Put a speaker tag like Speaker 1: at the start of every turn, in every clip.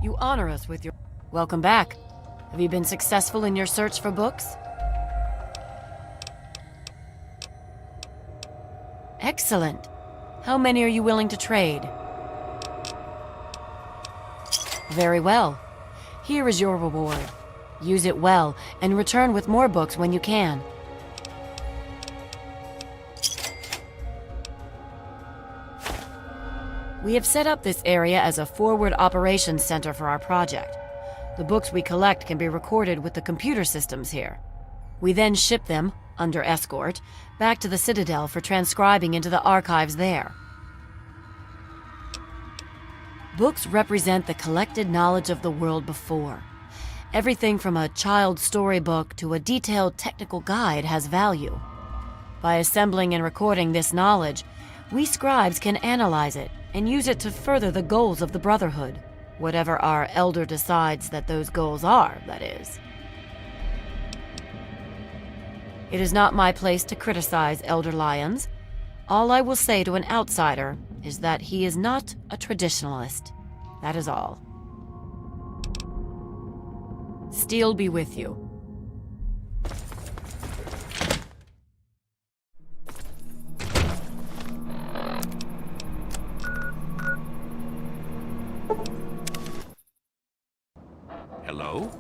Speaker 1: You honor us with your... Welcome back. Have you been successful in your search for books? Excellent. How many are you willing to trade? Very well. Here is your reward. Use it well, and return with more books when you can. We have set up this area as a forward operations center for our project. The books we collect can be recorded with the computer systems here. We then ship them, under escort, back to the Citadel for transcribing into the archives there. Books represent the collected knowledge of the world before. Everything from a child's storybook to a detailed technical guide has value. By assembling and recording this knowledge, we scribes can analyze it and use it to further the goals of the Brotherhood, whatever our Elder decides that those goals are, that is. It is not my place to criticize Elder Lyons. All I will say to an outsider is that he is not a traditionalist. That is all. Steel be with you.
Speaker 2: Hello?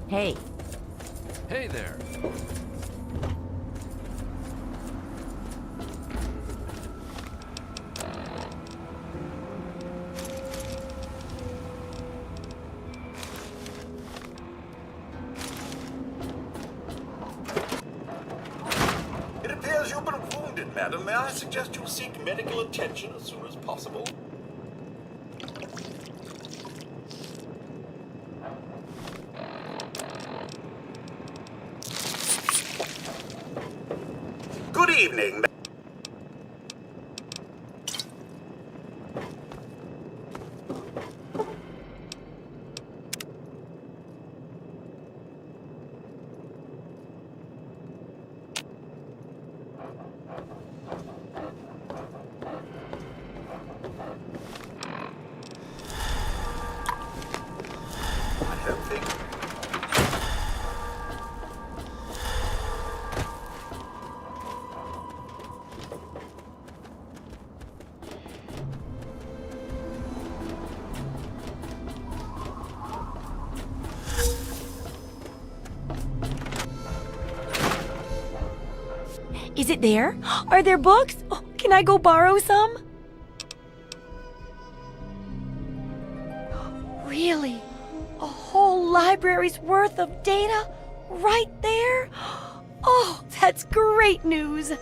Speaker 1: Hey.
Speaker 2: Hey there.
Speaker 3: It appears you've been wounded, madam. May I suggest you seek medical attention as soon as possible? Good evening. I don't think.
Speaker 1: Is it there? Are there books? Oh, can I go borrow some? Really? A whole library's worth of data? Right there? Oh, that's great news.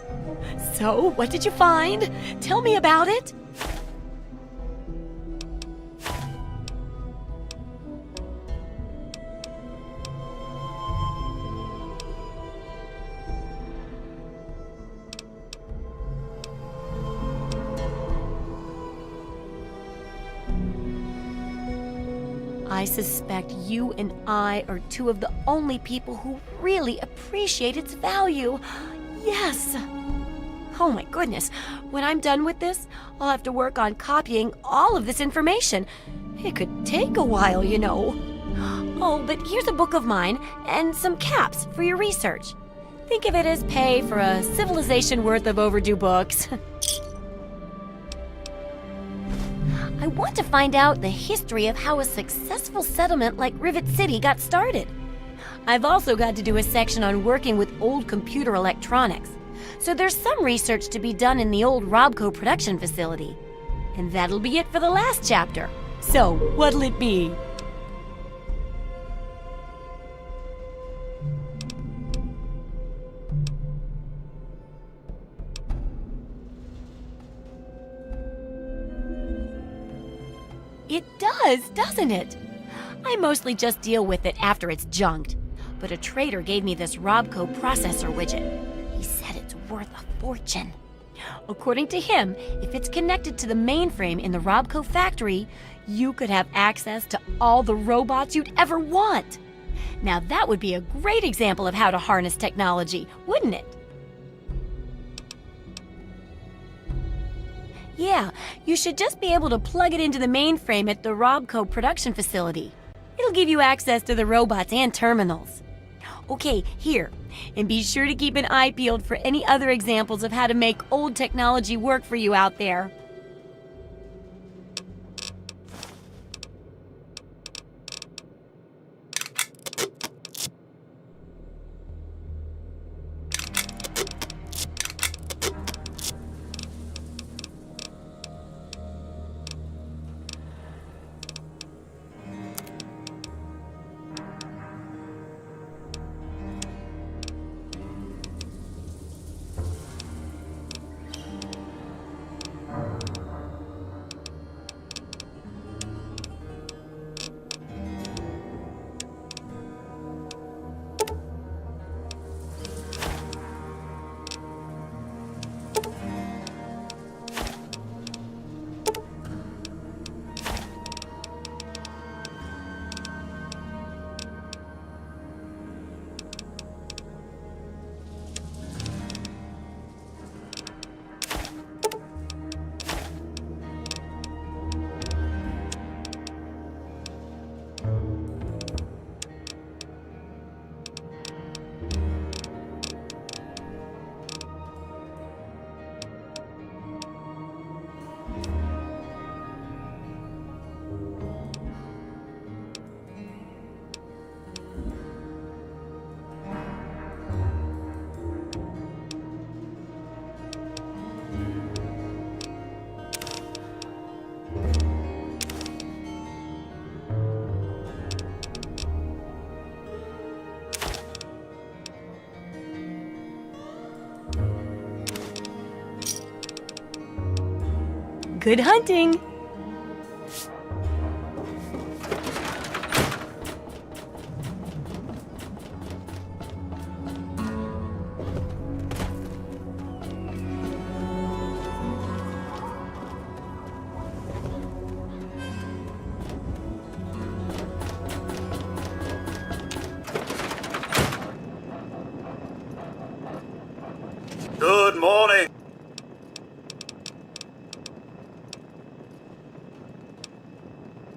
Speaker 1: So, what did you find? Tell me about it. I suspect you and I are two of the only people who really appreciate its value. Yes! Oh my goodness, when I'm done with this, I'll have to work on copying all of this information. It could take a while, you know. Oh, but here's a book of mine and some caps for your research. Think of it as pay for a civilization worth of overdue books. I want to find out the history of how a successful settlement like Rivet City got started. I've also got to do a section on working with old computer electronics. So there's some research to be done in the old Robco production facility. And that'll be it for the last chapter. So, what'll it be? It does, doesn't it? I mostly just deal with it after it's junked. But a trader gave me this Robco processor widget. He said it's worth a fortune. According to him, if it's connected to the mainframe in the Robco factory, you could have access to all the robots you'd ever want. Now that would be a great example of how to harness technology, wouldn't it? Yeah, you should just be able to plug it into the mainframe at the Robco production facility. It'll give you access to the robots and terminals. Okay, here. And be sure to keep an eye peeled for any other examples of how to make old technology work for you out there. Good hunting!
Speaker 3: Good morning.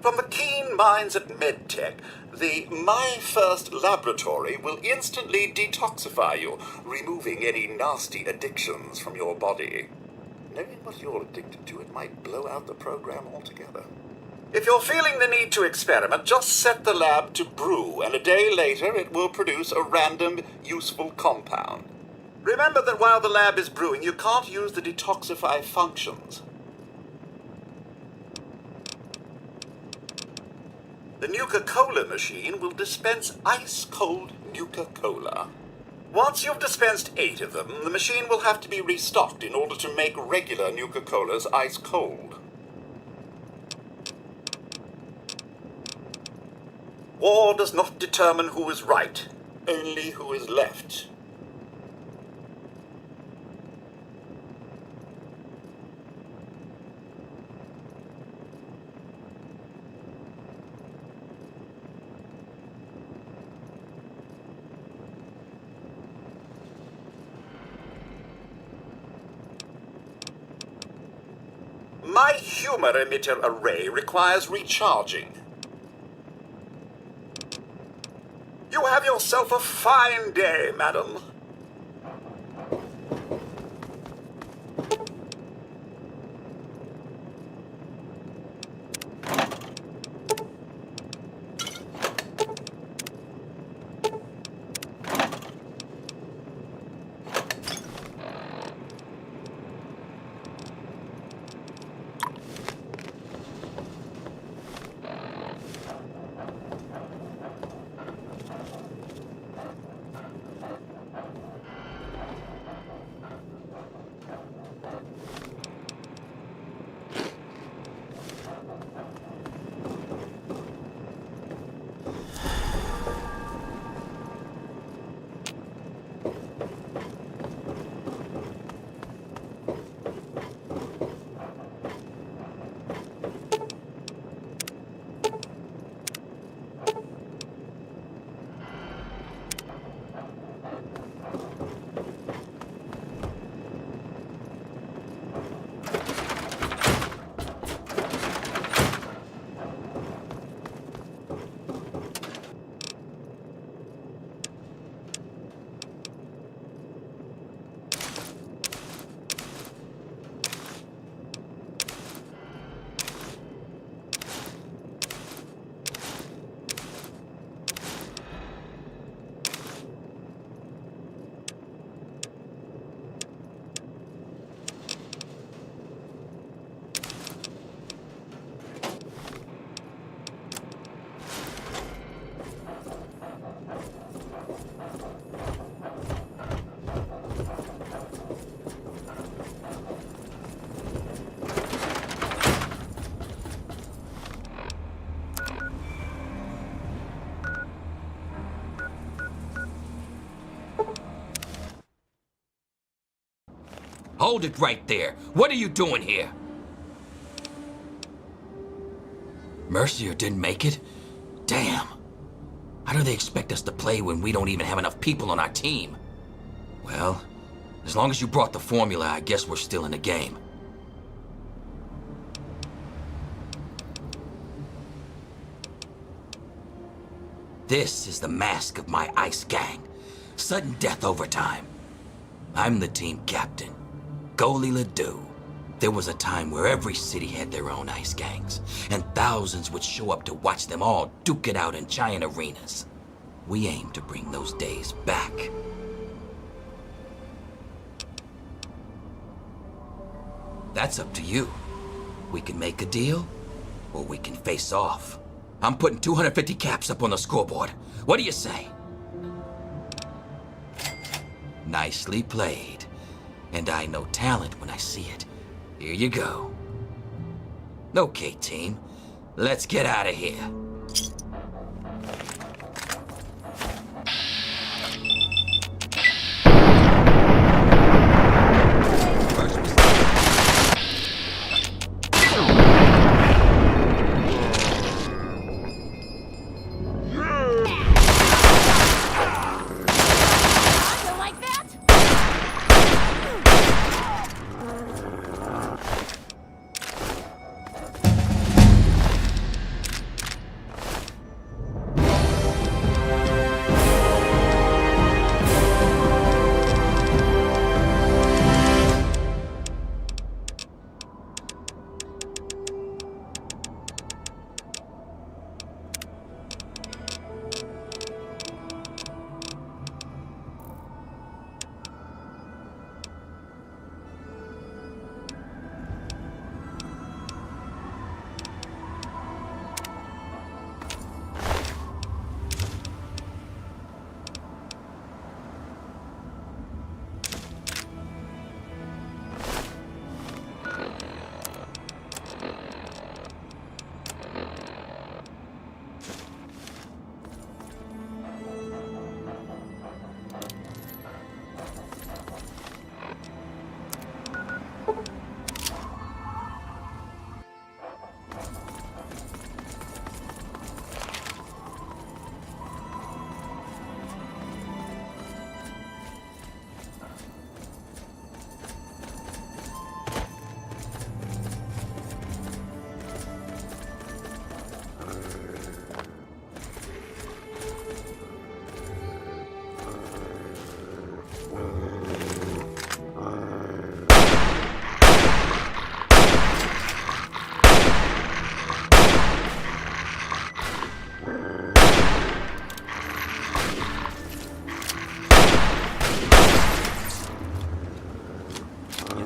Speaker 3: From the keen minds at MedTech, the My First laboratory will instantly detoxify you, removing any nasty addictions from your body. Knowing what you're addicted to, it might blow out the program altogether. If you're feeling the need to experiment, just set the lab to brew, and a day later it will produce a random, useful compound. Remember that while the lab is brewing, you can't use the detoxify functions. The Nuka-Cola machine will dispense ice-cold Nuka-Cola. Once you've dispensed 8 of them, the machine will have to be restocked in order to make regular Nuka-Colas ice-cold. War does not determine who is right, only who is left. My humor emitter array requires recharging. You have yourself a fine day, madam.
Speaker 4: Hold it right there. What are you doing here? Mercier didn't make it? Damn. How do they expect us to play when we don't even have enough people on our team? Well, as long as you brought the formula, I guess we're still in the game. This is the mask of my ice gang. Sudden death overtime. I'm the team captain, Goalie Ledoux. There was a time where every city had their own ice gangs, and thousands would show up to watch them all duke it out in giant arenas. We aim to bring those days back. That's up to you. We can make a deal, or we can face off. I'm putting 250 caps up on the scoreboard. What do you say? Nicely played. And I know talent when I see it. Here you go. Okay, team. Let's get out of here. First was
Speaker 1: You like that?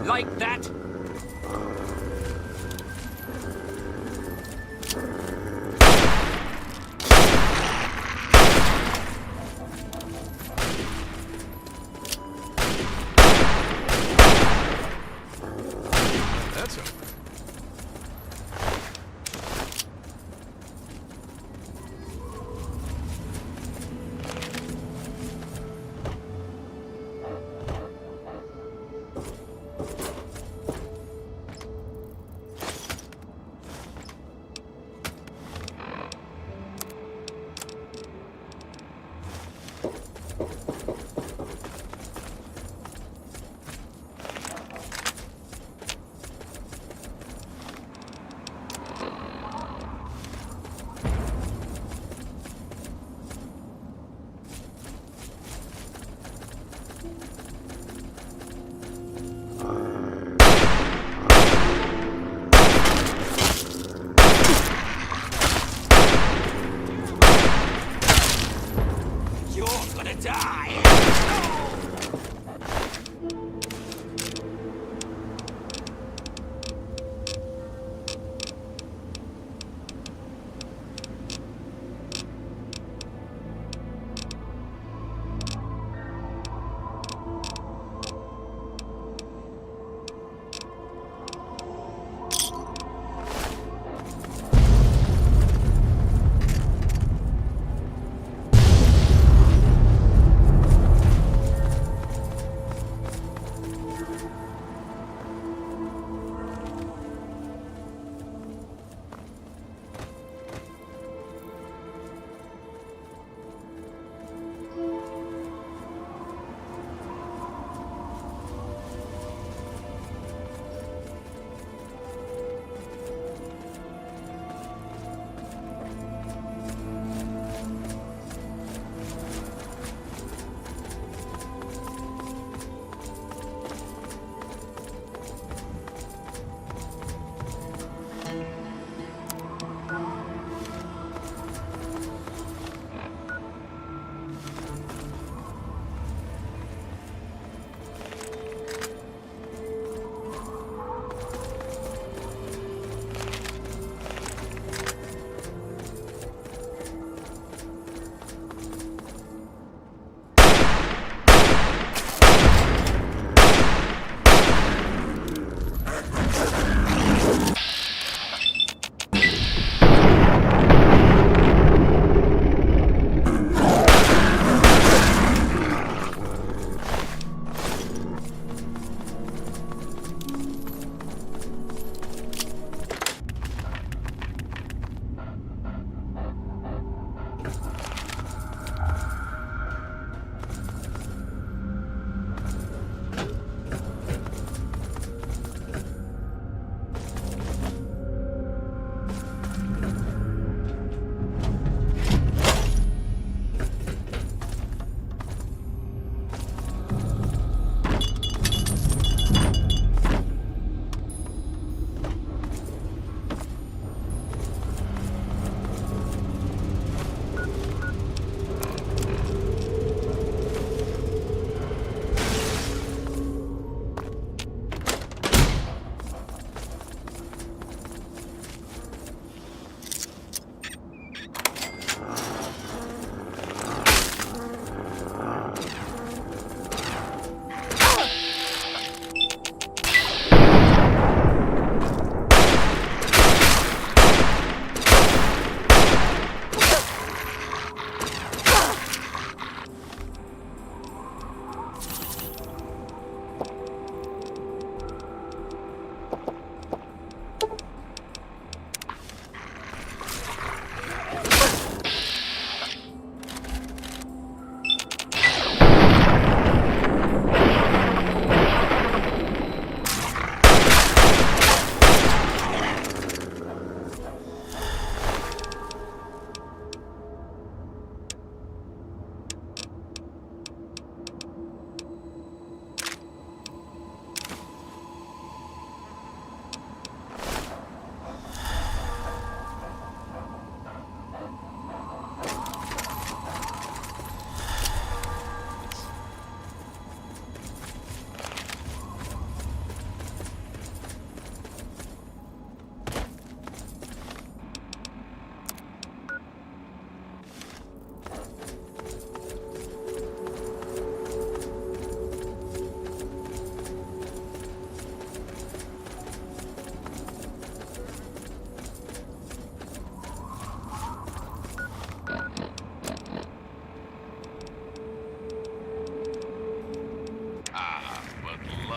Speaker 2: Like that? That's over.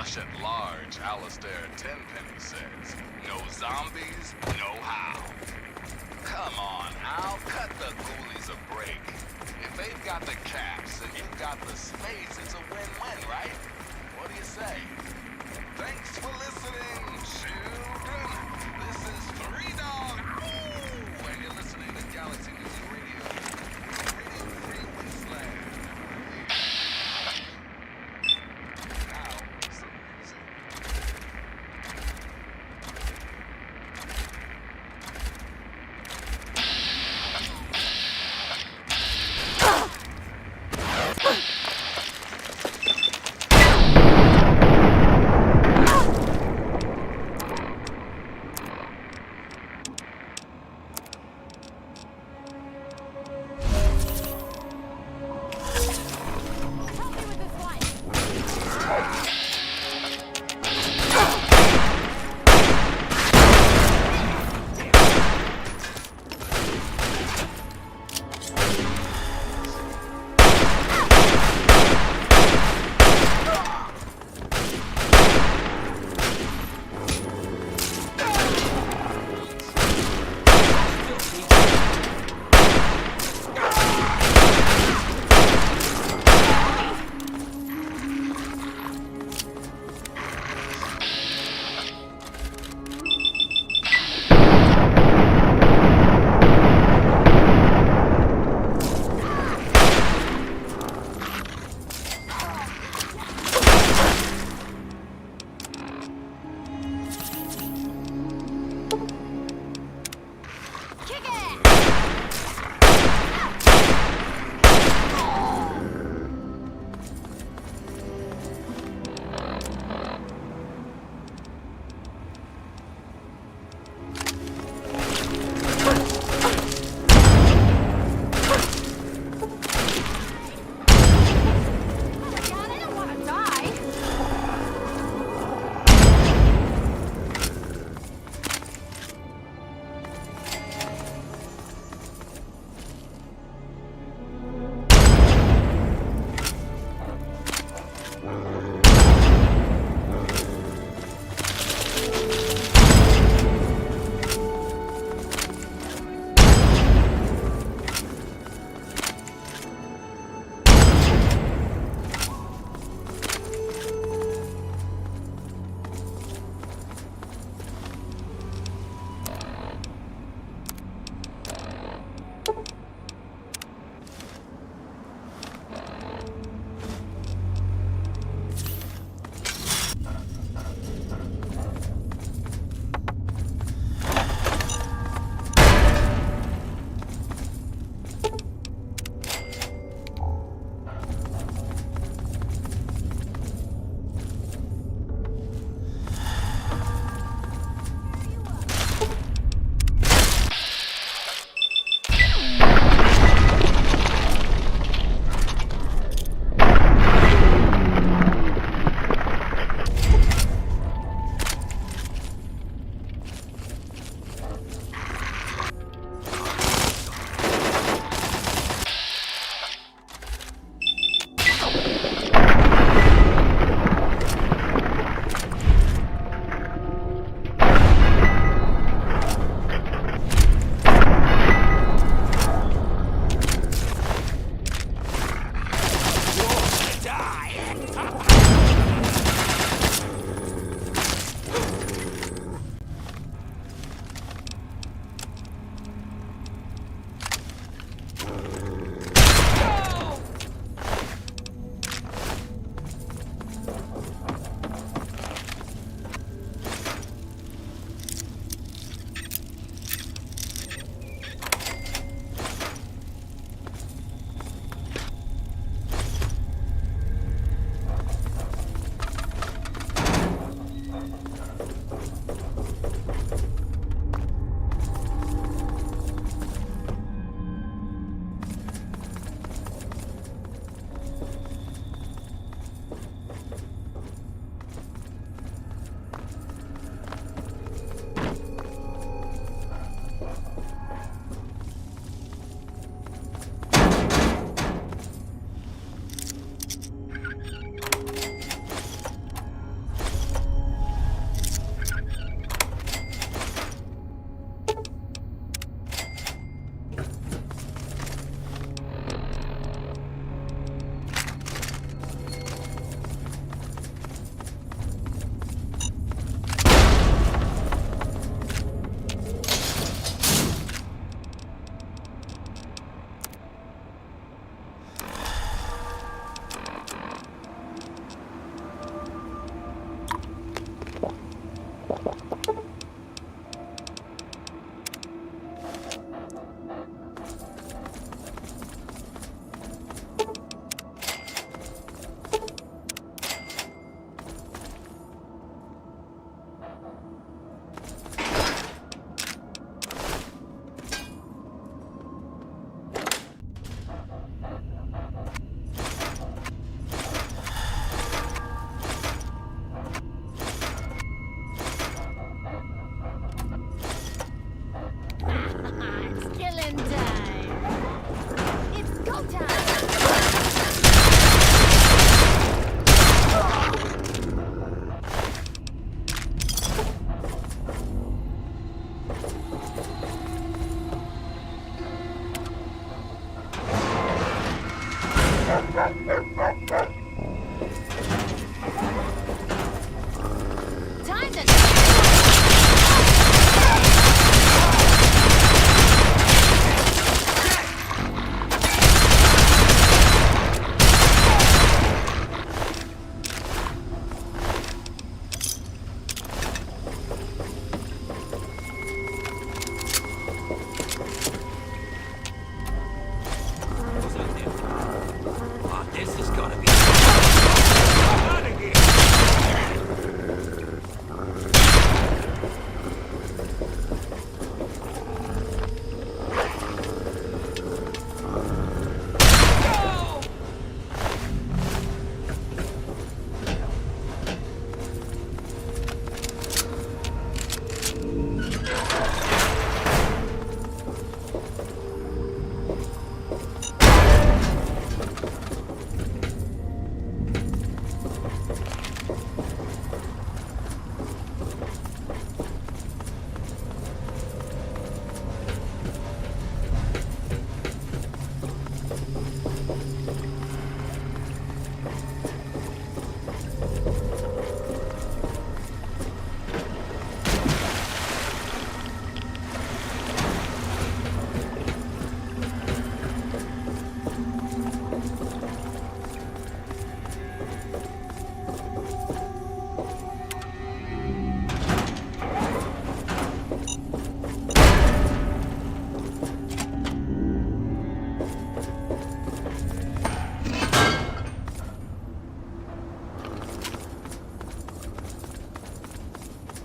Speaker 5: Lush at large, Alistair Tenpenny says. No zombies, no how. Come on, Al, cut the ghoulies a break. If they've got the caps and you've got the spades, it's a win-win, right? What do you say? Thanks for listening, children. This is Three Dog. Ooh, and you're listening to Galaxy Music Radio. Radio Free Wasteland. Now, some music.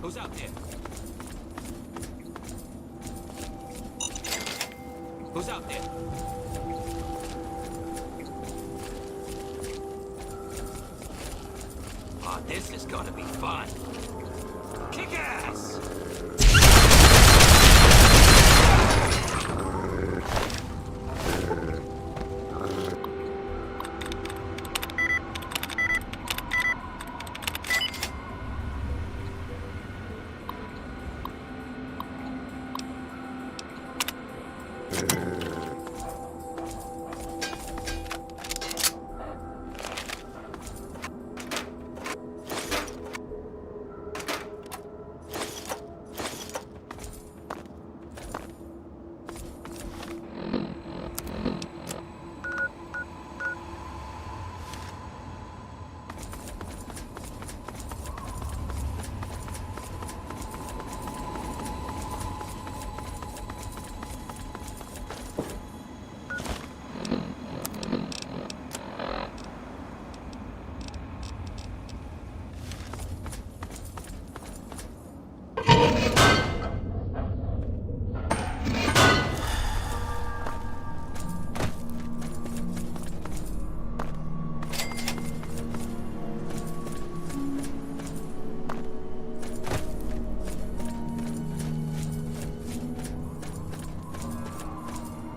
Speaker 4: Who's out there? Who's out there? Oh, this is gonna be fun. Kick ass!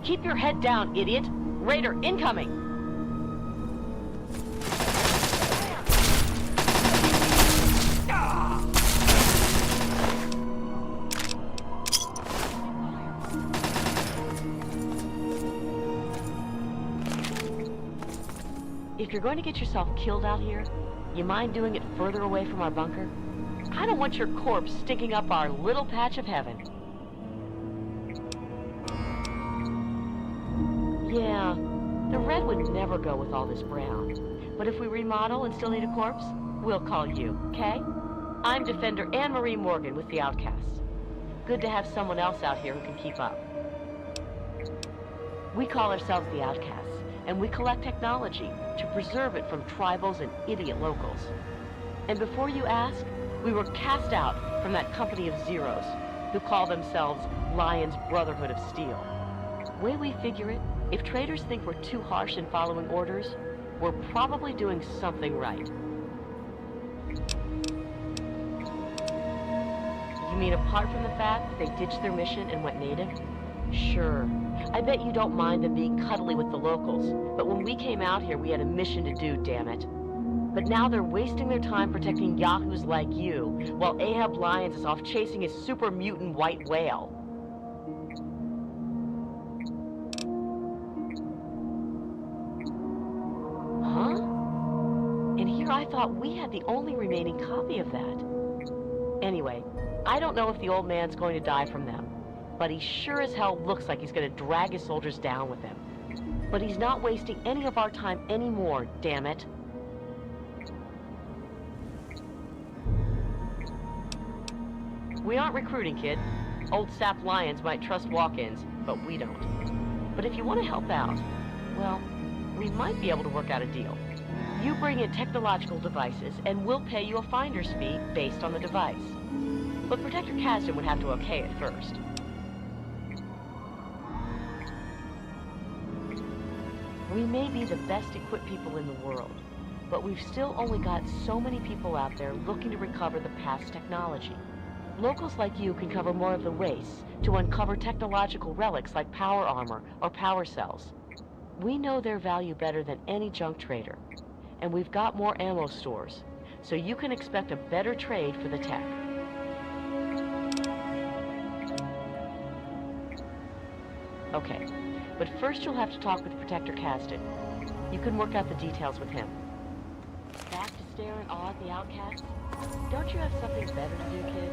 Speaker 6: Keep your head down, idiot. Raider incoming. If you're going to get yourself killed out here, you mind doing it further away from our bunker? I don't want your corpse stinking up our little patch of heaven. Yeah, the red would never go with all this brown. But if we remodel and still need a corpse, we'll call you, okay? I'm Defender Anne-Marie Morgan with the Outcasts. Good to have someone else out here who can keep up. We call ourselves the Outcasts, and we collect technology to preserve it from tribals and idiot locals. And before you ask, we were cast out from that company of zeros who call themselves Lion's Brotherhood of Steel. Way we figure it, if traders think we're too harsh in following orders, we're probably doing something right. You mean apart from the fact that they ditched their mission and went native? Sure. I bet you don't mind them being cuddly with the locals, but when we came out here, we had a mission to do, damn it. But now they're wasting their time protecting yahoos like you, while Ahab Lyons is off chasing his super mutant white whale. I thought we had the only remaining copy of that. Anyway, I don't know if the old man's going to die from them, but he sure as hell looks like he's going to drag his soldiers down with him. But he's not wasting any of our time anymore, damn it. We aren't recruiting, kid. Old Sap Lyons might trust walk-ins, but we don't. But if you want to help out, well, we might be able to work out a deal. You bring in technological devices, and we'll pay you a finder's fee based on the device. But Protector Kasdan would have to okay it first. We may be the best equipped people in the world, but we've still only got so many people out there looking to recover the past technology. Locals like you can cover more of the wastes to uncover technological relics like power armor or power cells. We know their value better than any junk trader. And we've got more ammo stores, so you can expect a better trade for the tech. Okay, but first you'll have to talk with Protector Kasdan. You can work out the details with him. Back to staring awe at the Outcasts? Don't you have something better to do, kid?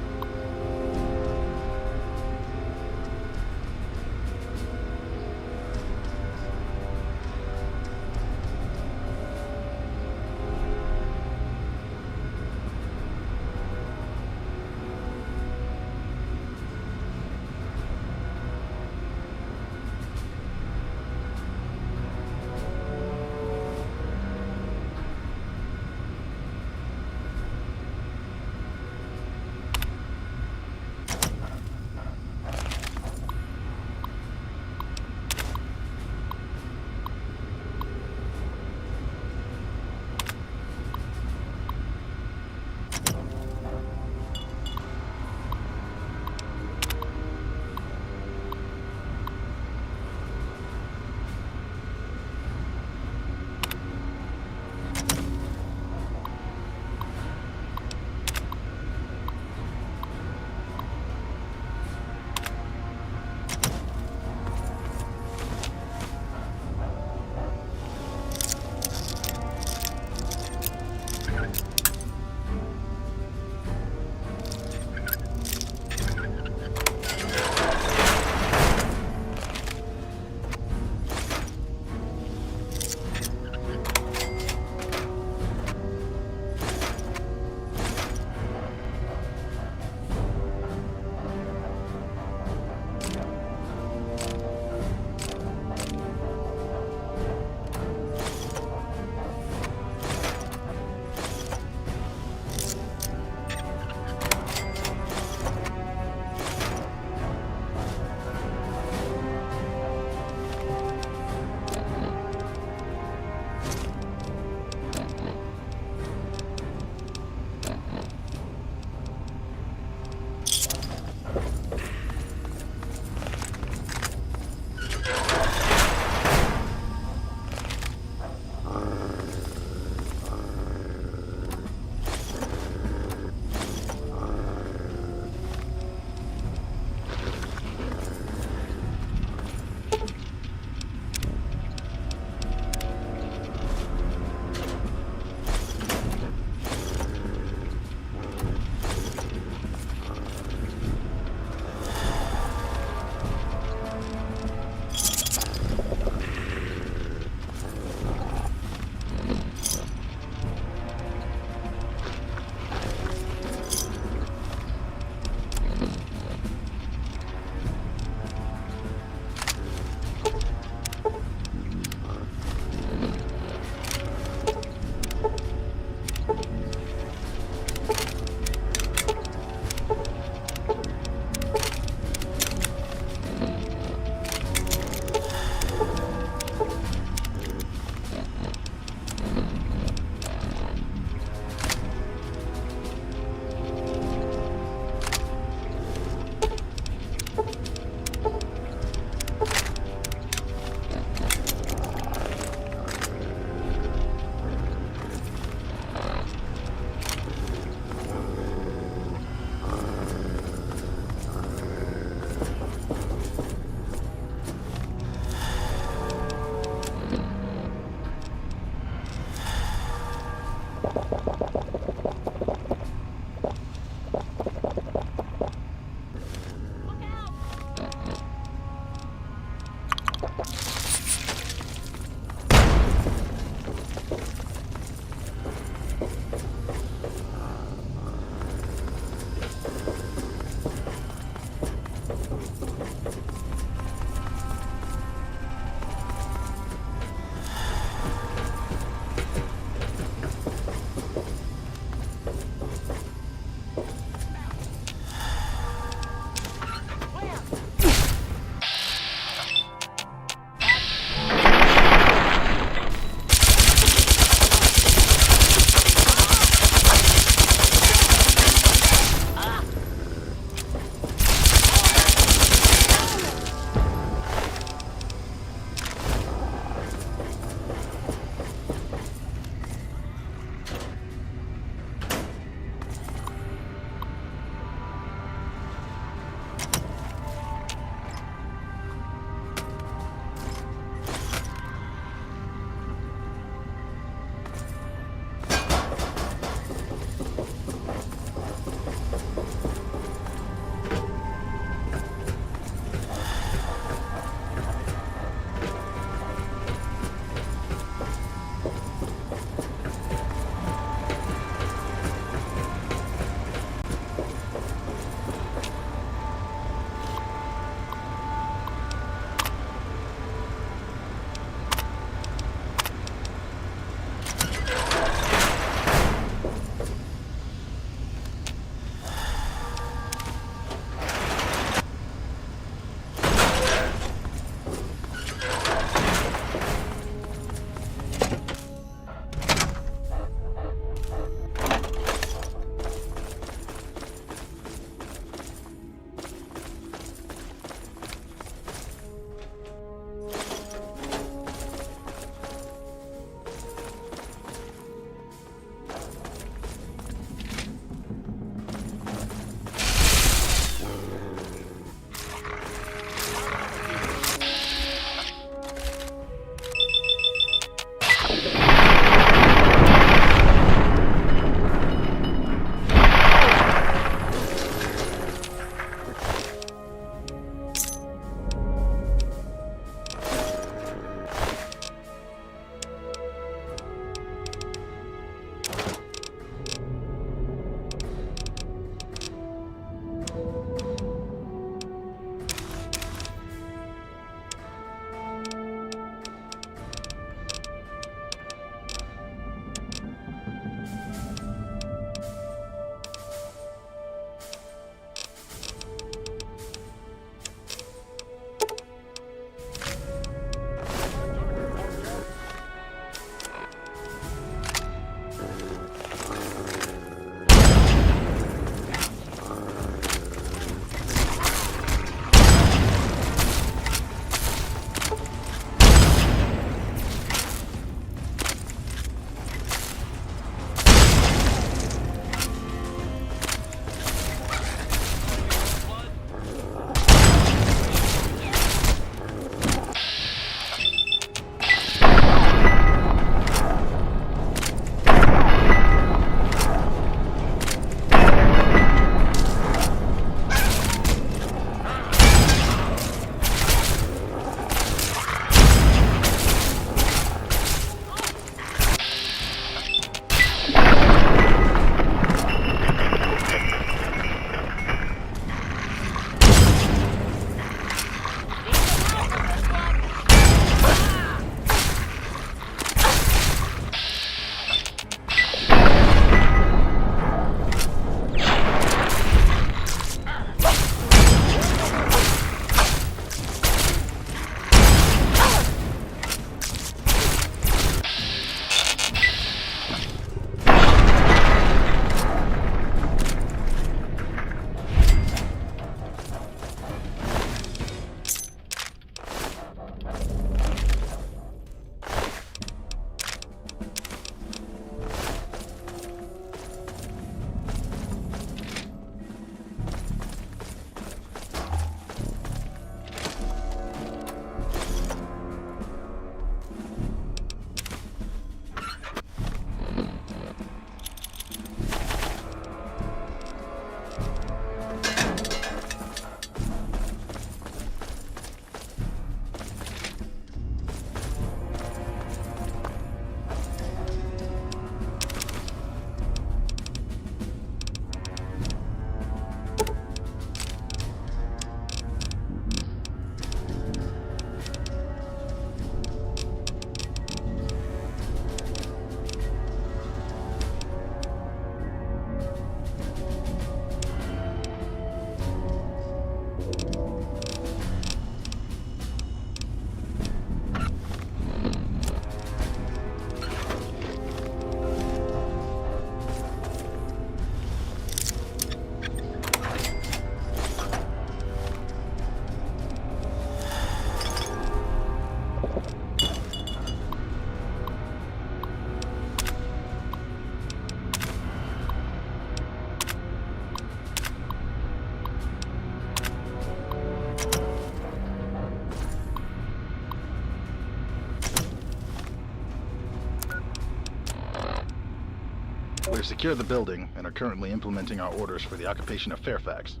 Speaker 7: They've secured the building and are currently implementing our orders for the occupation of Fairfax.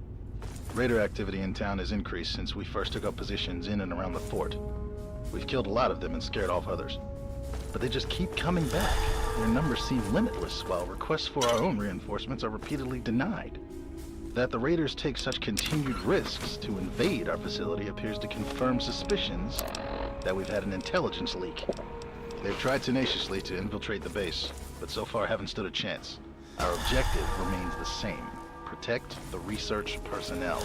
Speaker 7: Raider activity in town has increased since we first took up positions in and around the fort. We've killed a lot of them and scared off others. But they just keep coming back. Their numbers seem limitless, while requests for our own reinforcements are repeatedly denied. That the Raiders take such continued risks to invade our facility appears to confirm suspicions that we've had an intelligence leak. They've tried tenaciously to infiltrate the base, but so far haven't stood a chance. Our objective remains the same: protect the research personnel.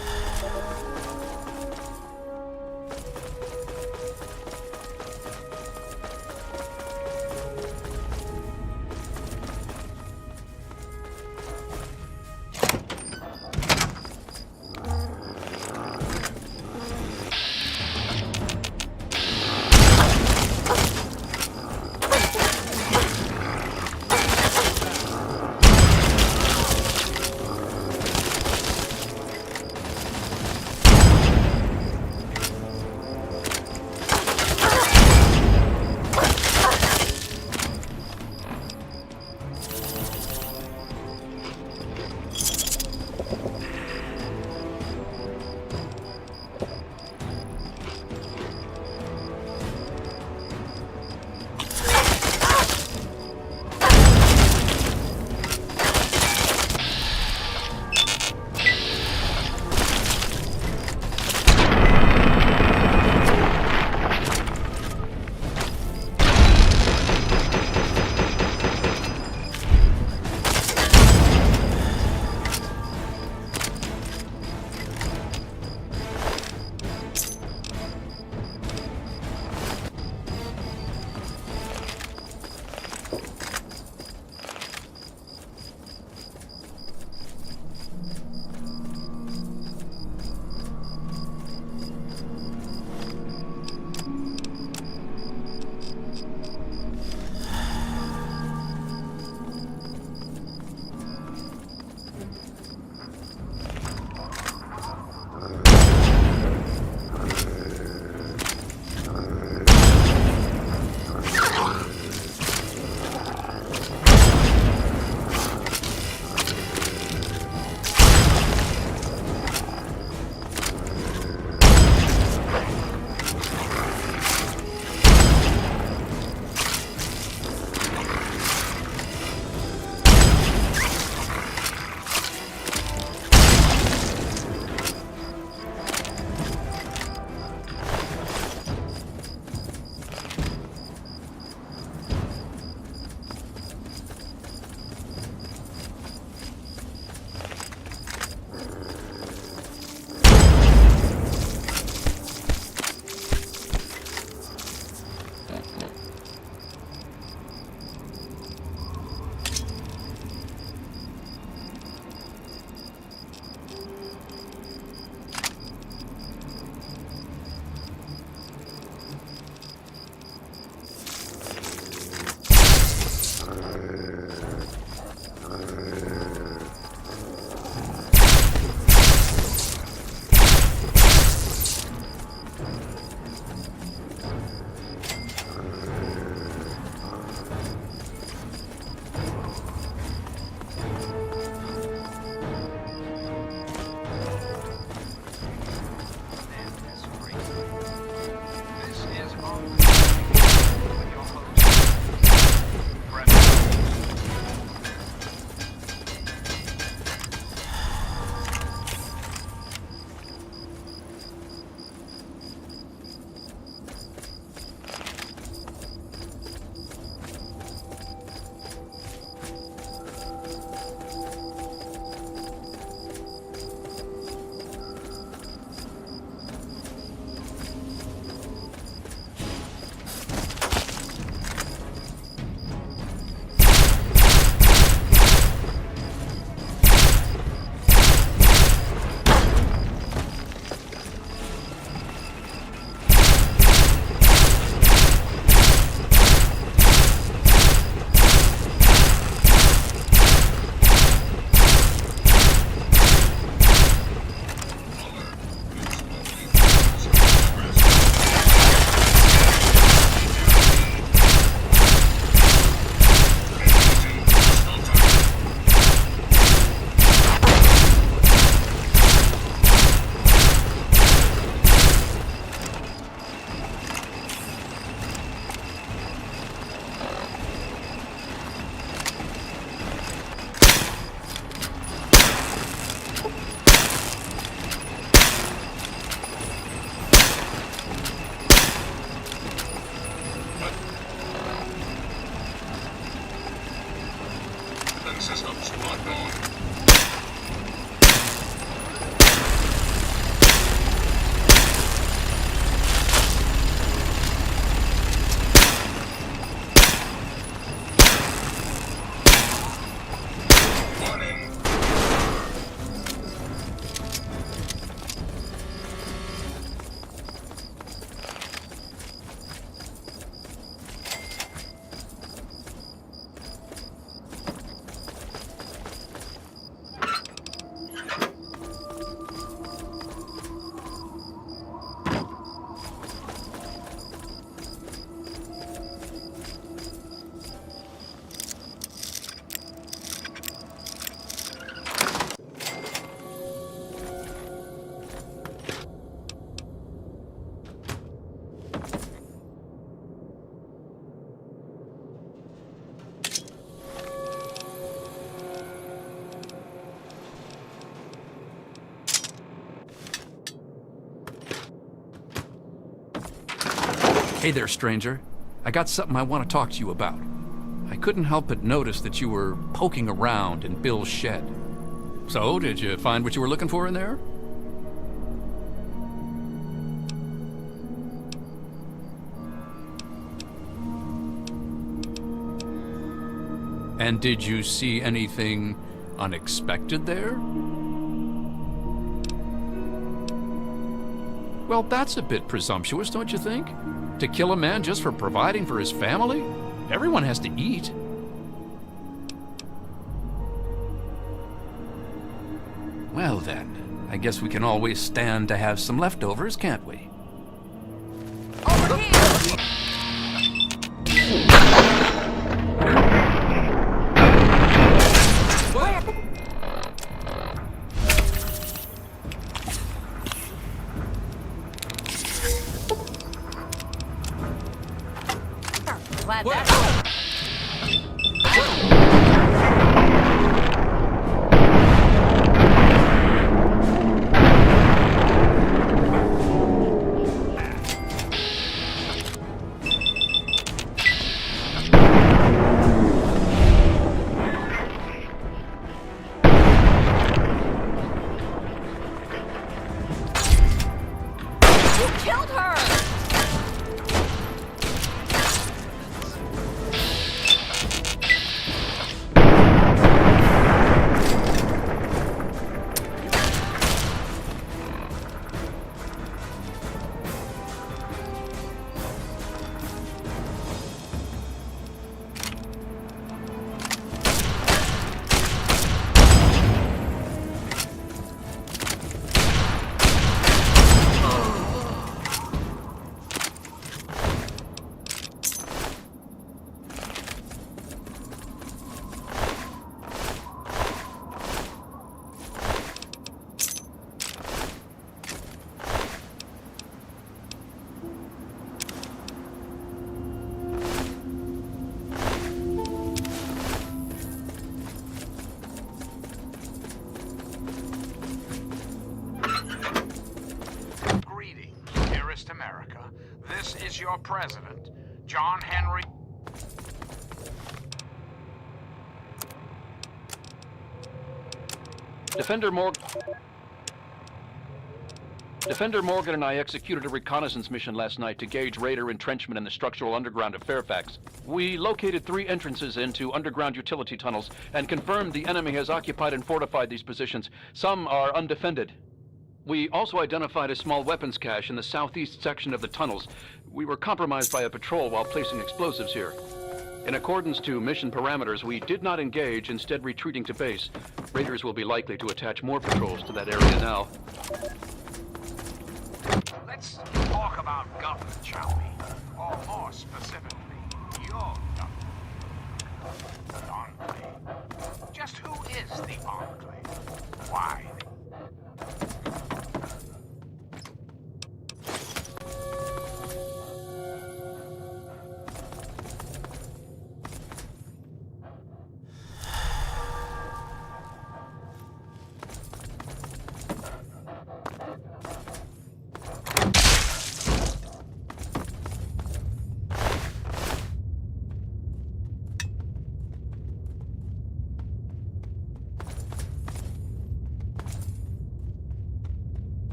Speaker 2: Hey there, stranger. I got something I want to talk to you about. I couldn't help but notice that you were poking around in Bill's shed. So, did you find what you were looking for in there? And did you see anything unexpected there? Well, that's a bit presumptuous, don't you think? To kill a man just for providing for his family? Everyone has to eat. Well then, I guess we can always stand to have some leftovers, can't we?
Speaker 8: Over here!
Speaker 6: Glad that's...
Speaker 8: Killed her!
Speaker 9: Dearest America, this is your president, John Henry.
Speaker 2: Defender Morgan and I executed a reconnaissance mission last night to gauge Raider entrenchment in the structural underground of Fairfax. We located 3 entrances into underground utility tunnels and confirmed the enemy has occupied and fortified these positions. Some are undefended. We also identified a small weapons cache in the southeast section of the tunnels. We were compromised by a patrol while placing explosives here. In accordance to mission parameters, we did not engage, instead retreating to base. Raiders will be likely to attach more patrols to that area now.
Speaker 9: Let's talk about government, shall we? Or more specifically, your government. The Enclave. Just who is the Enclave? Why?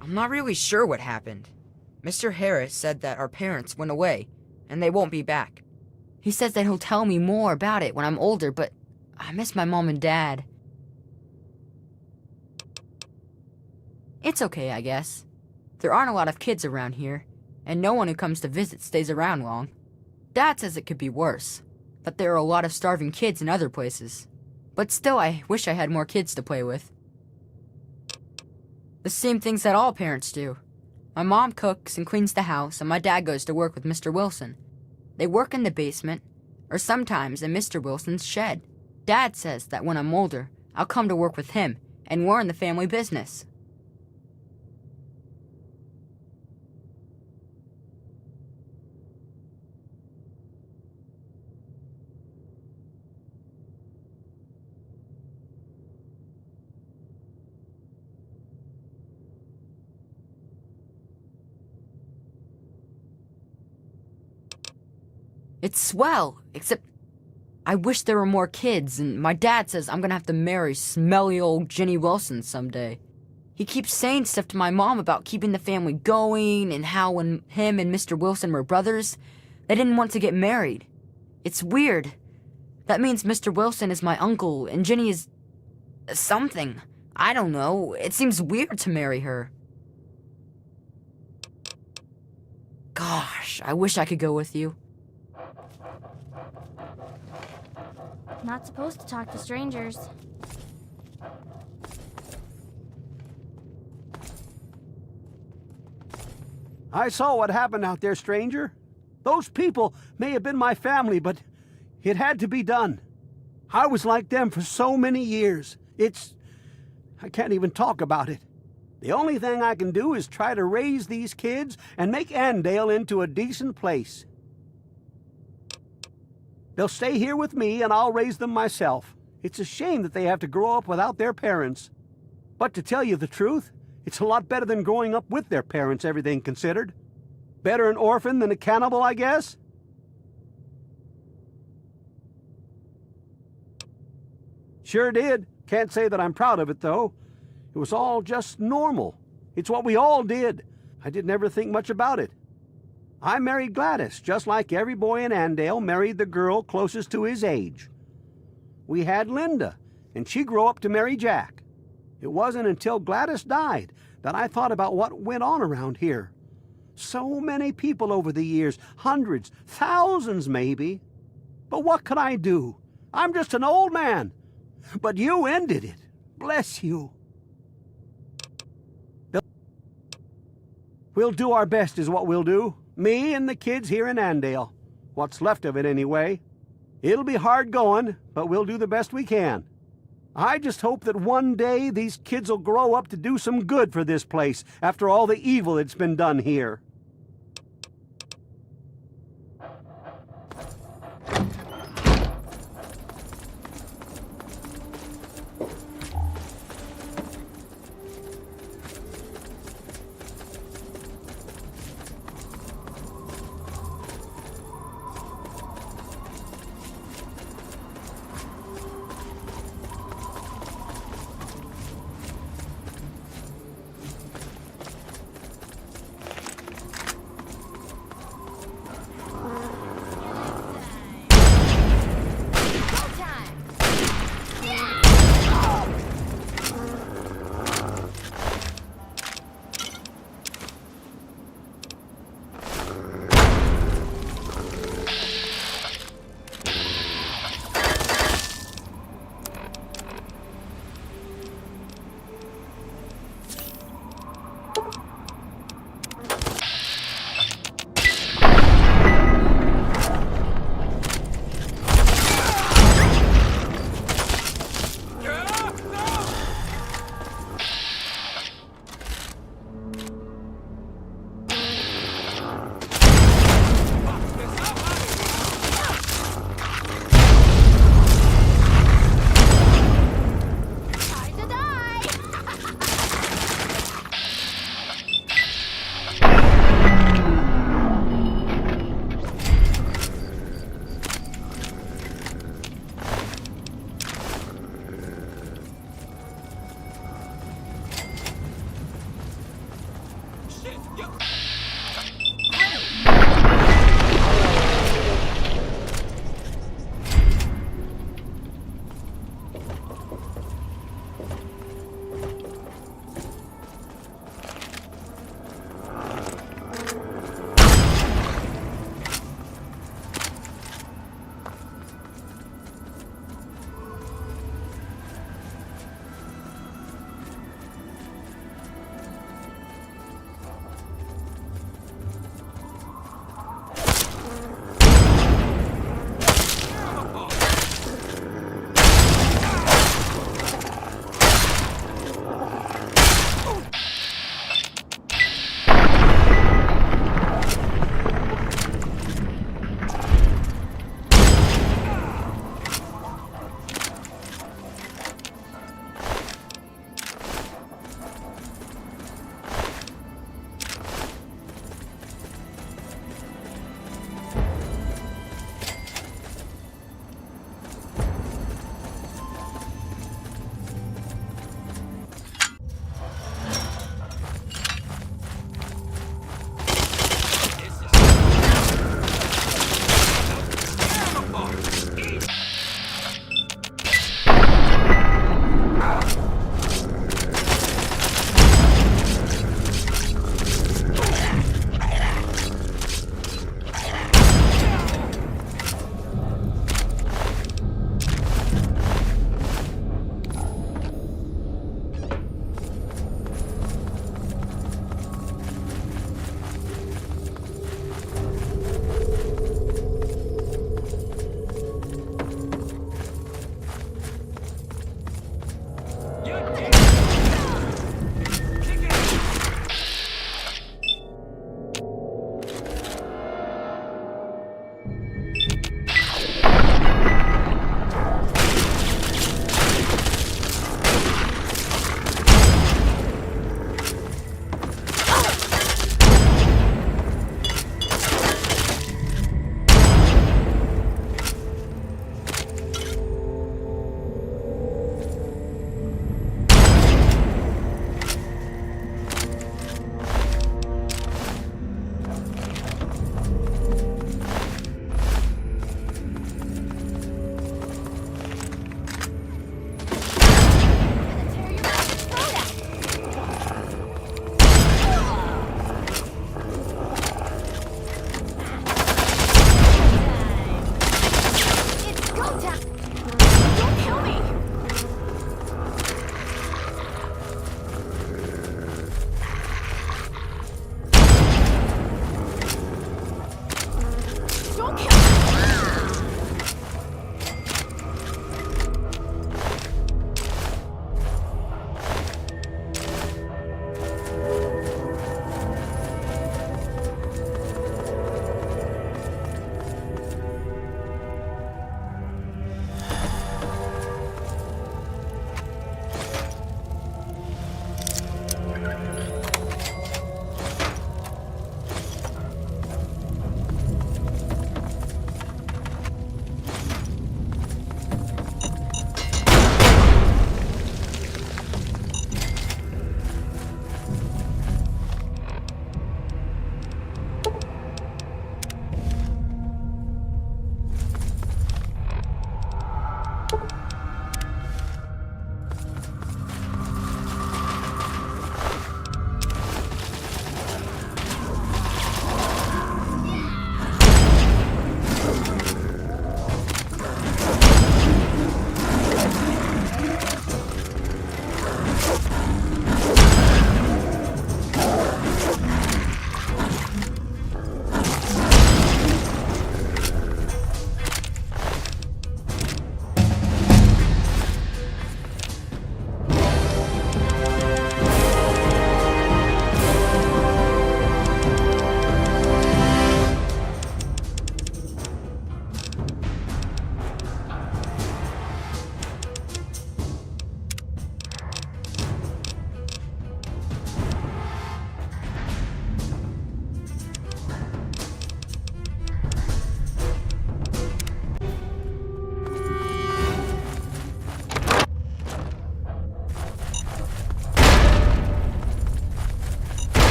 Speaker 10: I'm not really sure what happened. Mr. Harris said that our parents went away, and they won't be back. He says that he'll tell me more about it when I'm older, but I miss my mom and dad. It's okay, I guess. There aren't a lot of kids around here, and no one who comes to visit stays around long. Dad says it could be worse, that there are a lot of starving kids in other places. But still, I wish I had more kids to play with. The same things that all parents do. My mom cooks and cleans the house, and my dad goes to work with Mr. Wilson. They work in the basement, or sometimes in Mr. Wilson's shed. Dad says that when I'm older, I'll come to work with him, and we're in the family business. It's swell, except I wish there were more kids, and my dad says I'm gonna have to marry smelly old Ginny Wilson someday. He keeps saying stuff to my mom about keeping the family going, and how when him and Mr. Wilson were brothers, they didn't want to get married. It's weird. That means Mr. Wilson is my uncle, and Ginny is... something. I don't know. It seems weird to marry her. Gosh, I wish I could go with you.
Speaker 8: Not supposed to talk to strangers.
Speaker 11: I saw what happened out there, stranger. Those people may have been my family, but it had to be done. I was like them for so many years. I can't even talk about it. The only thing I can do is try to raise these kids and make Andale into a decent place. They'll stay here with me, and I'll raise them myself. It's a shame that they have to grow up without their parents. But to tell you the truth, it's a lot better than growing up with their parents, everything considered. Better an orphan than a cannibal, I guess? Sure did. Can't say that I'm proud of it, though. It was all just normal. It's what we all did. I didn't ever think much about it. I married Gladys, just like every boy in Andale married the girl closest to his age. We had Linda, and she grew up to marry Jack. It wasn't until Gladys died that I thought about what went on around here. So many people over the years, hundreds, thousands maybe. But what could I do? I'm just an old man. But you ended it. Bless you. We'll do our best is what we'll do. Me and the kids here in Andale. What's left of it anyway. It'll be hard going, but we'll do the best we can. I just hope that one day these kids will grow up to do some good for this place after all the evil that's been done here.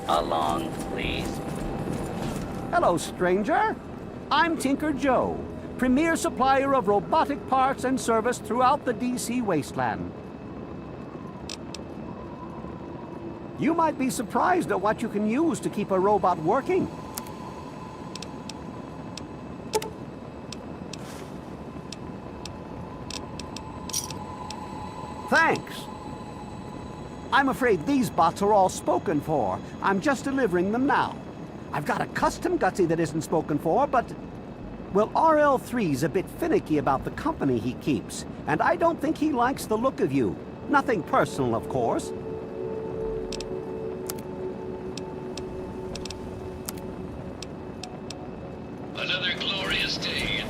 Speaker 12: along, please.
Speaker 11: Hello, stranger. I'm Tinker Joe, premier supplier of robotic parts and service throughout the DC wasteland. You might be surprised at what you can use to keep a robot working. Thanks. I'm afraid these bots are all spoken for. I'm just delivering them now. I've got a custom Gutsy that isn't spoken for, but... well, RL3's a bit finicky about the company he keeps, and I don't think he likes the look of you. Nothing personal, of course.
Speaker 13: Another glorious day.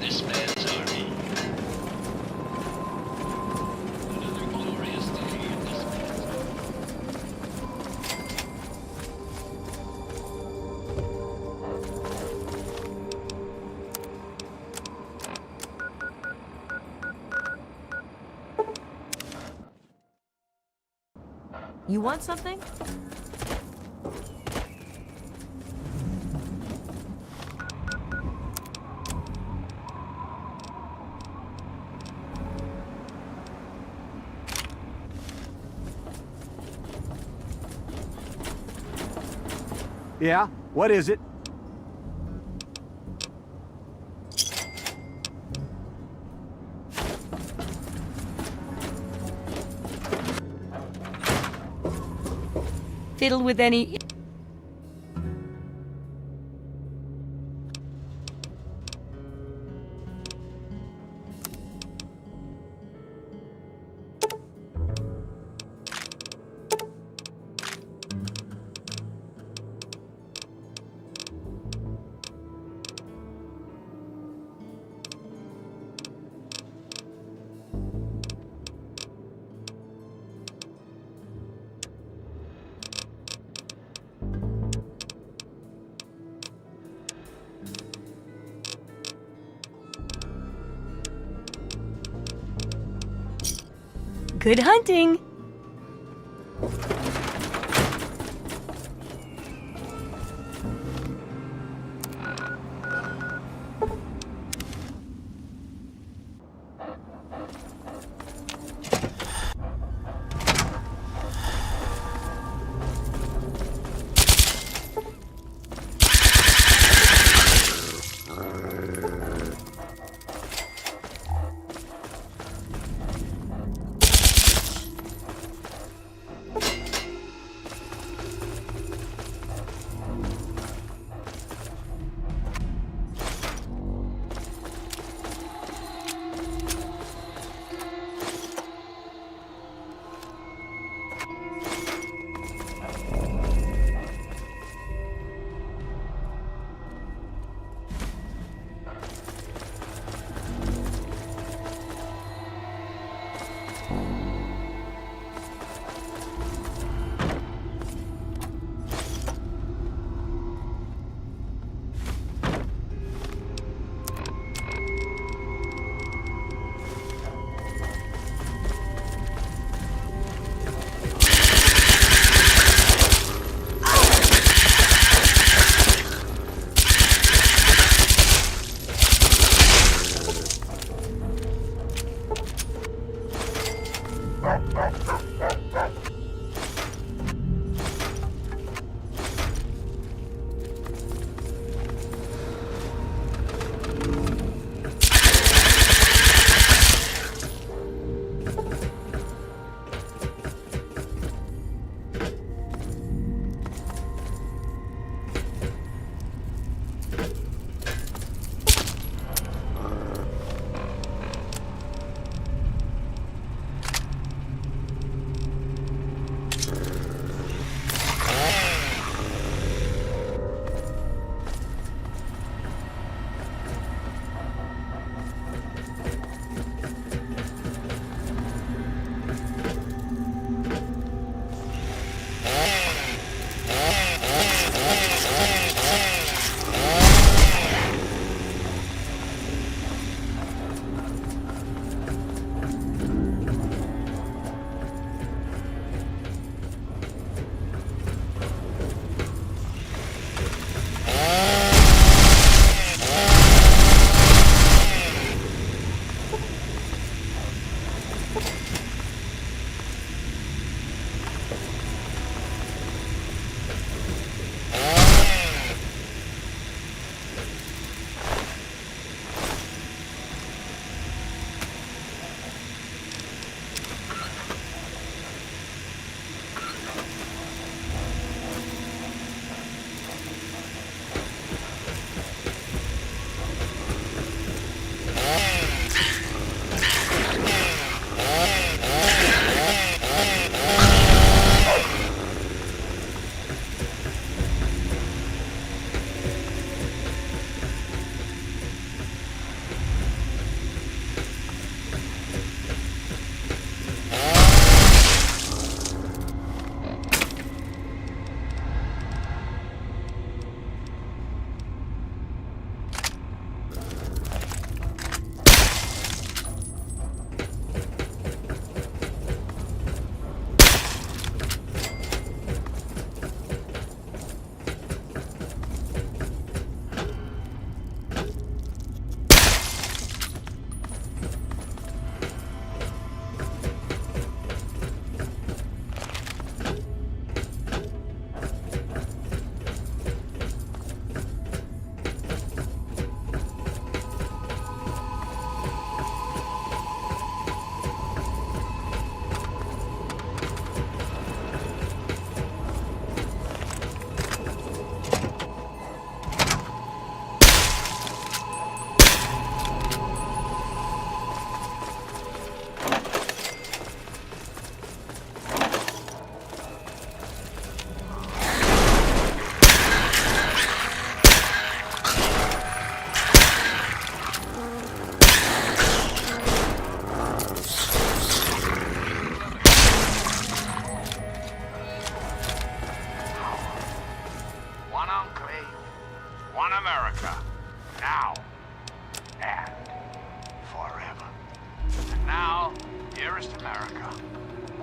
Speaker 13: This man's army. Another glorious day in this man's army.
Speaker 1: You want something?
Speaker 11: Yeah? What is it?
Speaker 1: Fiddle with any... Good hunting!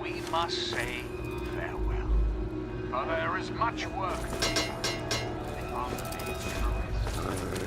Speaker 9: we must say farewell. For there is much work to be done on the terrorists.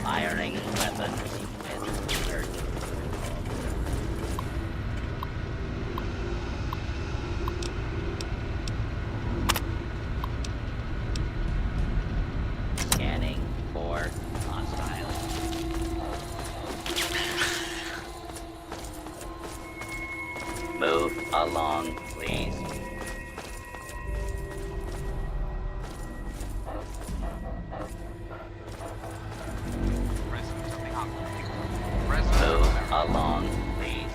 Speaker 12: Firing weapons is urgent. along, please.
Speaker 5: Residents of the Enclave. Residents of
Speaker 12: Move
Speaker 5: the
Speaker 12: along, please.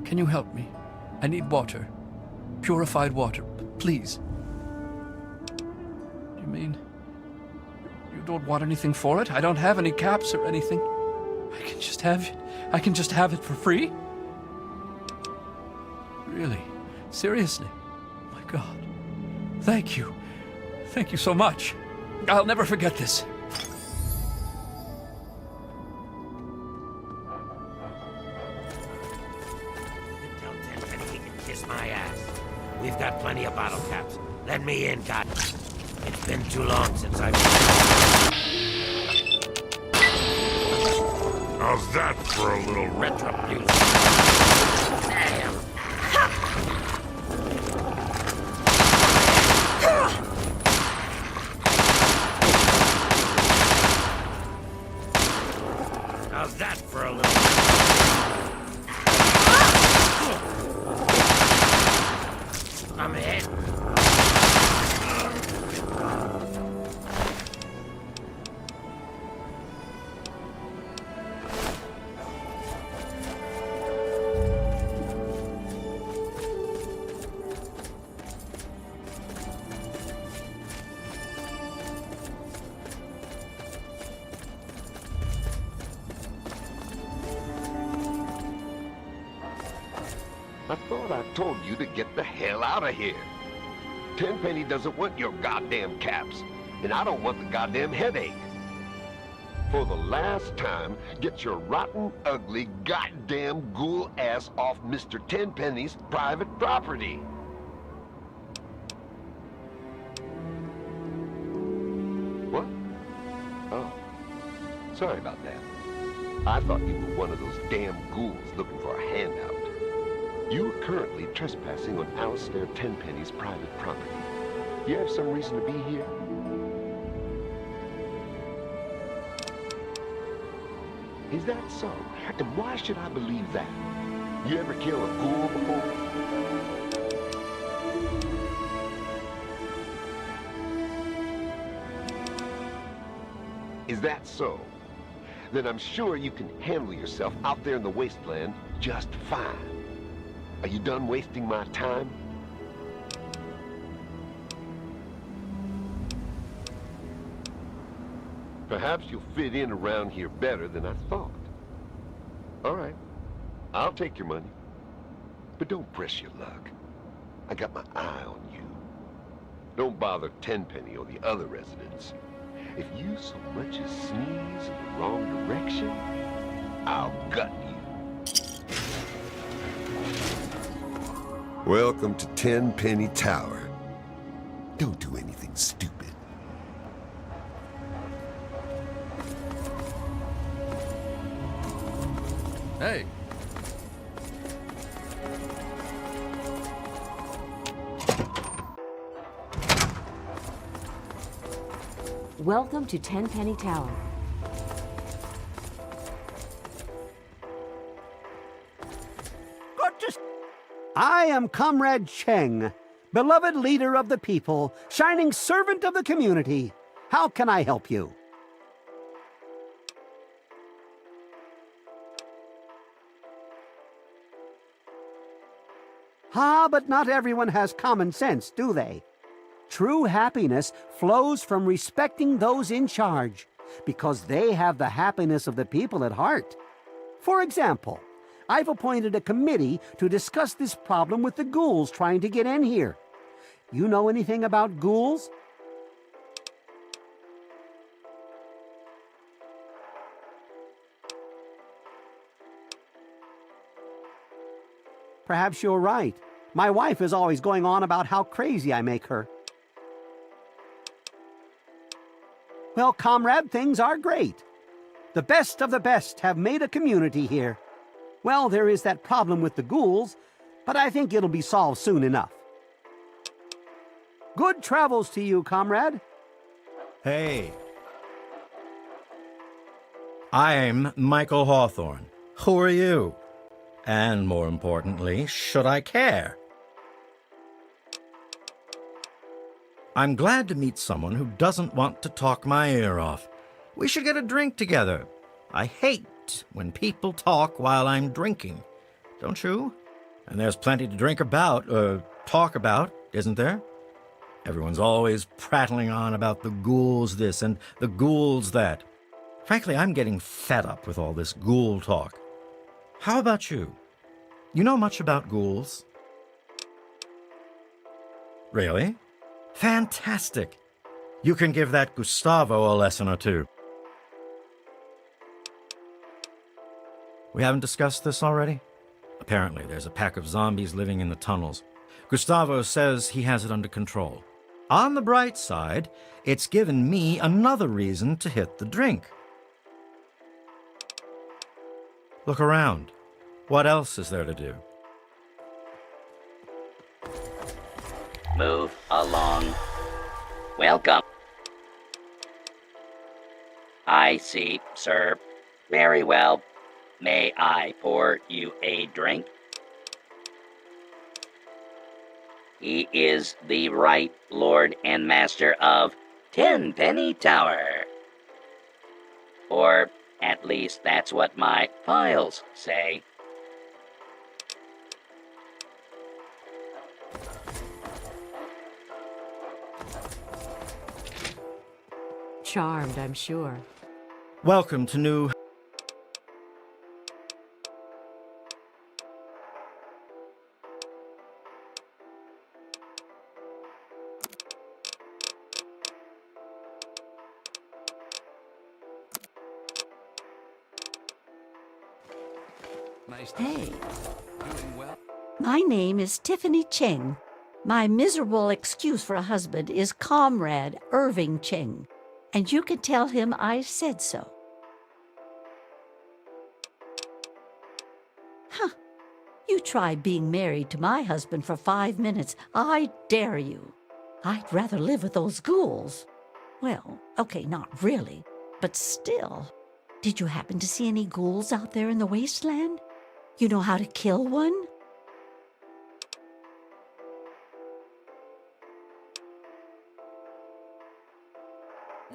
Speaker 14: Can you help me? I need water. Purified water, please. You mean you don't want anything for it? I don't have any caps or anything. I can just have it for free? Really? Seriously? My God. Thank you. Thank you so much. I'll never forget this.
Speaker 15: Tell Tenpenny he can kiss my ass. We've got plenty of bottle caps. Let me in, God. It's been too long since I've...
Speaker 16: How's that for a little
Speaker 15: retribution? Damn. How's that for a little... I'm hit.
Speaker 17: I thought I told you to get the hell out of here. Tenpenny doesn't want your goddamn caps, and I don't want the goddamn headache. For the last time, get your rotten, ugly, goddamn ghoul ass off Mr. Tenpenny's private property. What? Oh, sorry about that. I thought you were one of those damn ghouls looking for a handout. You are currently trespassing on Alistair Tenpenny's private property. You have some reason to be here? Is that so? And why should I believe that? You ever kill a ghoul before? Is that so? Then I'm sure you can handle yourself out there in the wasteland just fine. Are you done wasting my time? Perhaps you'll fit in around here better than I thought. All right, I'll take your money. But don't press your luck. I got my eye on you. Don't bother Tenpenny or the other residents. If you so much as sneeze in the wrong direction, I'll gut you.
Speaker 18: Welcome to Tenpenny Tower. Don't do anything stupid.
Speaker 14: Hey.
Speaker 6: Welcome to Tenpenny Tower.
Speaker 11: I am Comrade Cheng, beloved leader of the people, shining servant of the community. How can I help you? But not everyone has common sense, do they? True happiness flows from respecting those in charge, because they have the happiness of the people at heart. For example, I've appointed a committee to discuss this problem with the ghouls trying to get in here. You know anything about ghouls? Perhaps you're right. My wife is always going on about how crazy I make her. Well, comrade, things are great. The best of the best have made a community here. Well, there is that problem with the ghouls, but I think it'll be solved soon enough. Good travels to you, comrade.
Speaker 19: Hey. I'm Michael Hawthorne. Who are you? And more importantly, should I care? I'm glad to meet someone who doesn't want to talk my ear off. We should get a drink together. I hate when people talk while I'm drinking. Don't you? And there's plenty to drink about, talk about, isn't there? Everyone's always prattling on about the ghouls this and the ghouls that. Frankly, I'm getting fed up with all this ghoul talk. How about you? You know much about ghouls? Really? Fantastic. You can give that Gustavo a lesson or two. We haven't discussed this already? Apparently, there's a pack of zombies living in the tunnels. Gustavo says he has it under control. On the bright side, it's given me another reason to hit the drink. Look around. What else is there to do?
Speaker 12: Move along. Welcome. I see, sir. Very well. May I pour you a drink? He is the right Lord and Master of Tenpenny Tower. Or at least that's what my files say.
Speaker 6: Charmed, I'm sure.
Speaker 19: Welcome to New...
Speaker 20: Hey. My name is Tiffany Cheng. My miserable excuse for a husband is Comrade Irving Cheng, and you can tell him I said so. Huh. You try being married to my husband for 5 minutes. I dare you. I'd rather live with those ghouls. Well, okay, not really, but still. Did you happen to see any ghouls out there in the wasteland? You know how to kill one?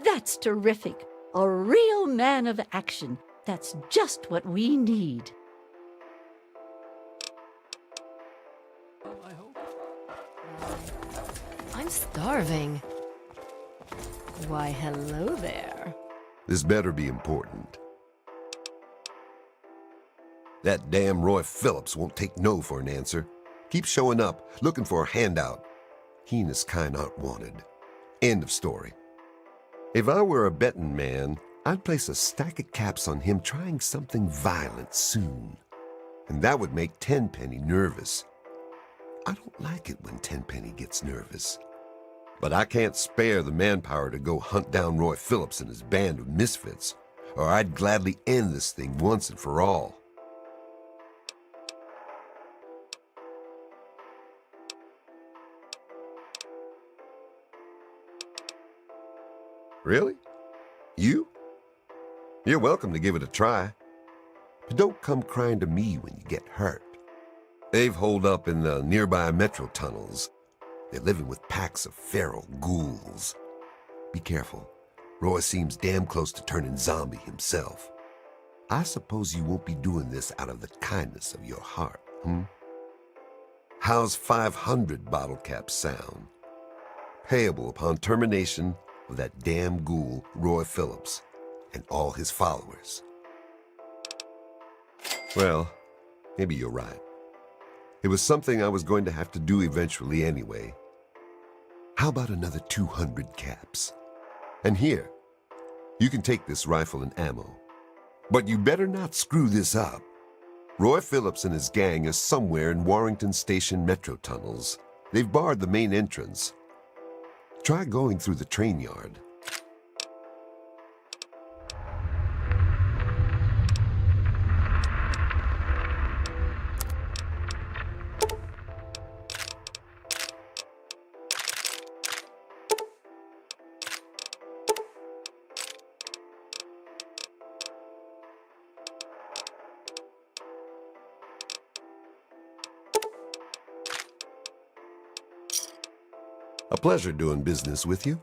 Speaker 20: That's terrific. A real man of action. That's just what we need.
Speaker 1: I'm starving. Why, hello there.
Speaker 18: This better be important. That damn Roy Phillips won't take no for an answer. Keep showing up, looking for a handout. He and his kind aren't wanted. End of story. If I were a betting man, I'd place a stack of caps on him trying something violent soon. And that would make Tenpenny nervous. I don't like it when Tenpenny gets nervous. But I can't spare the manpower to go hunt down Roy Phillips and his band of misfits, or I'd gladly end this thing once and for all. Really? You? You're welcome to give it a try. But don't come crying to me when you get hurt. They've holed up in the nearby metro tunnels. They're living with packs of feral ghouls. Be careful. Roy seems damn close to turning zombie himself. I suppose you won't be doing this out of the kindness of your heart, hmm? How's 500 bottle caps sound? Payable upon termination of that damn ghoul, Roy Phillips, and all his followers. Well, maybe you're right. It was something I was going to have to do eventually anyway. How about another 200 caps? And here, you can take this rifle and ammo. But you better not screw this up. Roy Phillips and his gang are somewhere in Warrington Station metro tunnels. They've barred the main entrance. Try going through the train yard. A pleasure doing business with you.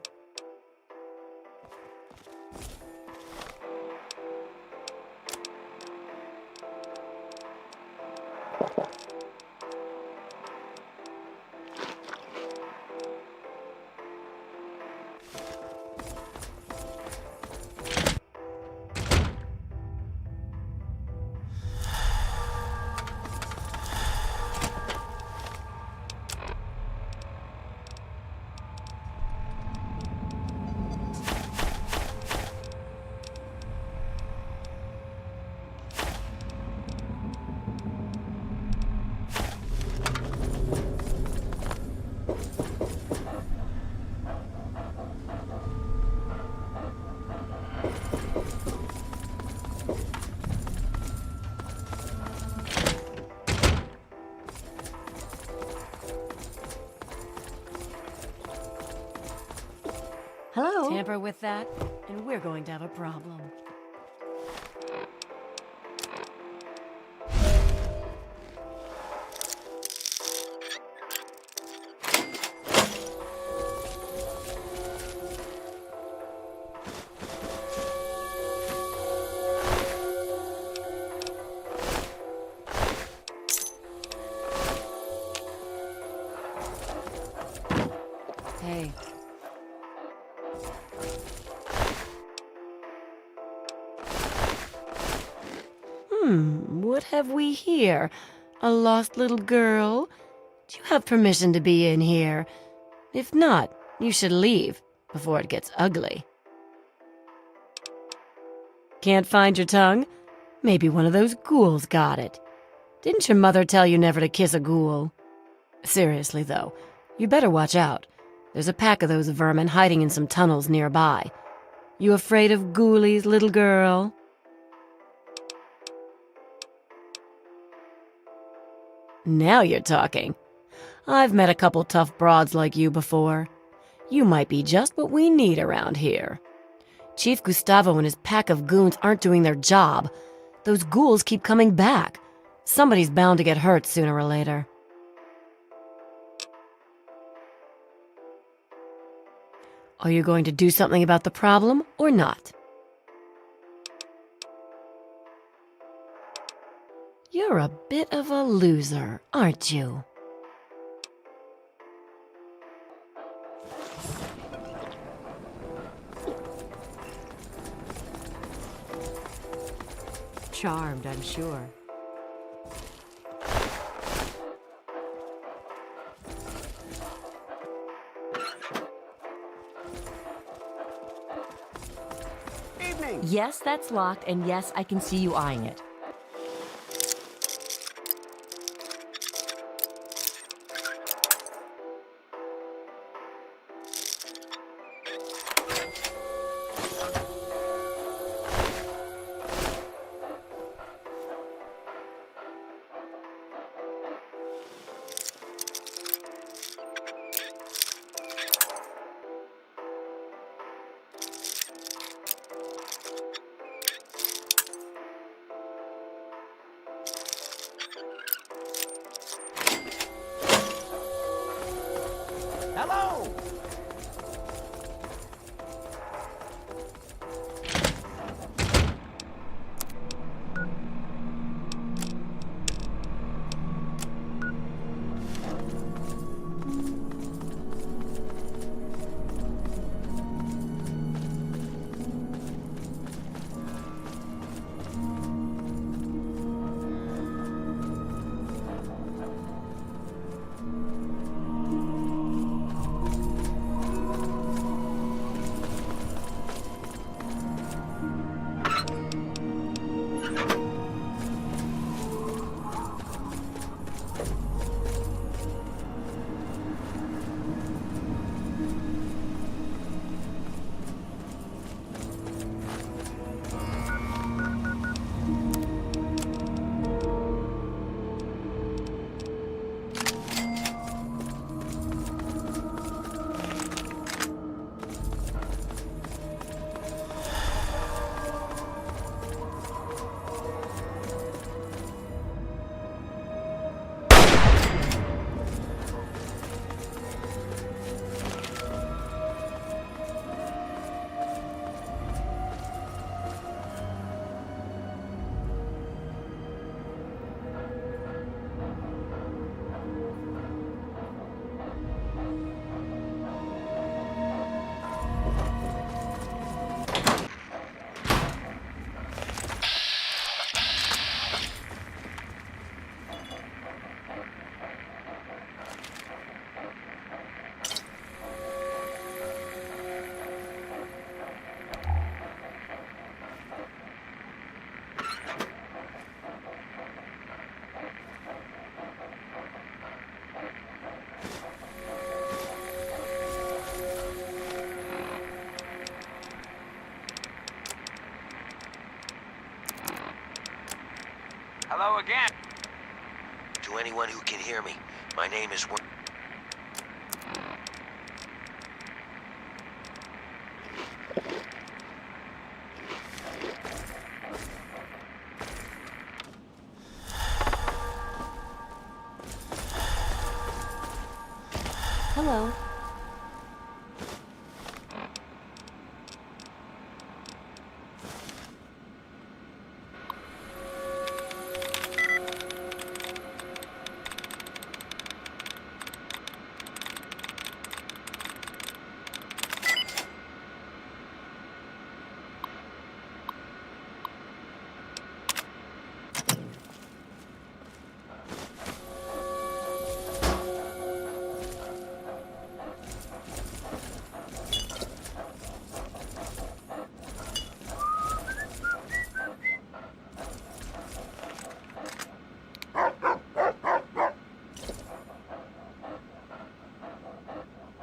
Speaker 20: Hello?
Speaker 1: Tamper with that, and we're going to have a problem. Hey. What have we here? A lost little girl? Do you have permission to be in here? If not, you should leave before it gets ugly. Can't find your tongue? Maybe one of those ghouls got it. Didn't your mother tell you never to kiss a ghoul? Seriously, though, you better watch out. There's a pack of those vermin hiding in some tunnels nearby. You afraid of ghoulies, little girl? Now you're talking. I've met a couple tough broads like you before. You might be just what we need around here. Chief Gustavo and his pack of goons aren't doing their job. Those ghouls keep coming back. Somebody's bound to get hurt sooner or later. Are you going to do something about the problem or not? You're a bit of a loser, aren't you?
Speaker 6: Charmed, I'm sure.
Speaker 11: Evening.
Speaker 6: Yes, that's locked, and yes, I can see you eyeing it.
Speaker 11: Hello!
Speaker 9: again.
Speaker 15: To anyone who can hear me, my name is...
Speaker 1: Hello.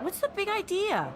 Speaker 6: What's the big idea?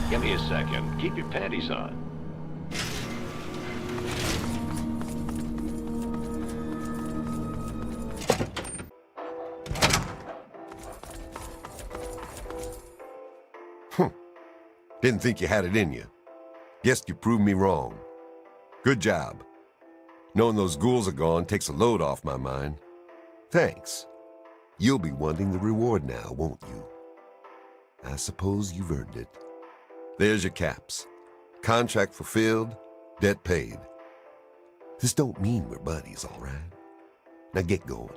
Speaker 2: Give me a second. Keep your panties on.
Speaker 18: Didn't think you had it in you. Guess you proved me wrong. Good job. Knowing those ghouls are gone takes a load off my mind. Thanks. You'll be wanting the reward now, won't you? I suppose you've earned it. There's your caps. Contract fulfilled, debt paid. This don't mean we're buddies, all right? Now get going.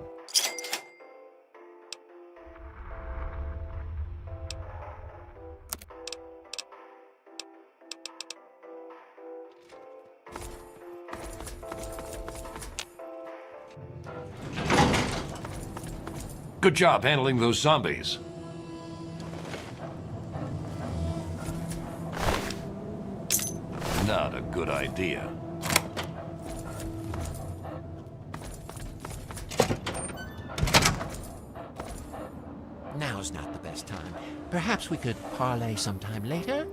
Speaker 21: Good job handling those zombies. Not a good idea.
Speaker 15: now's not the best time. Perhaps we could parley sometime later?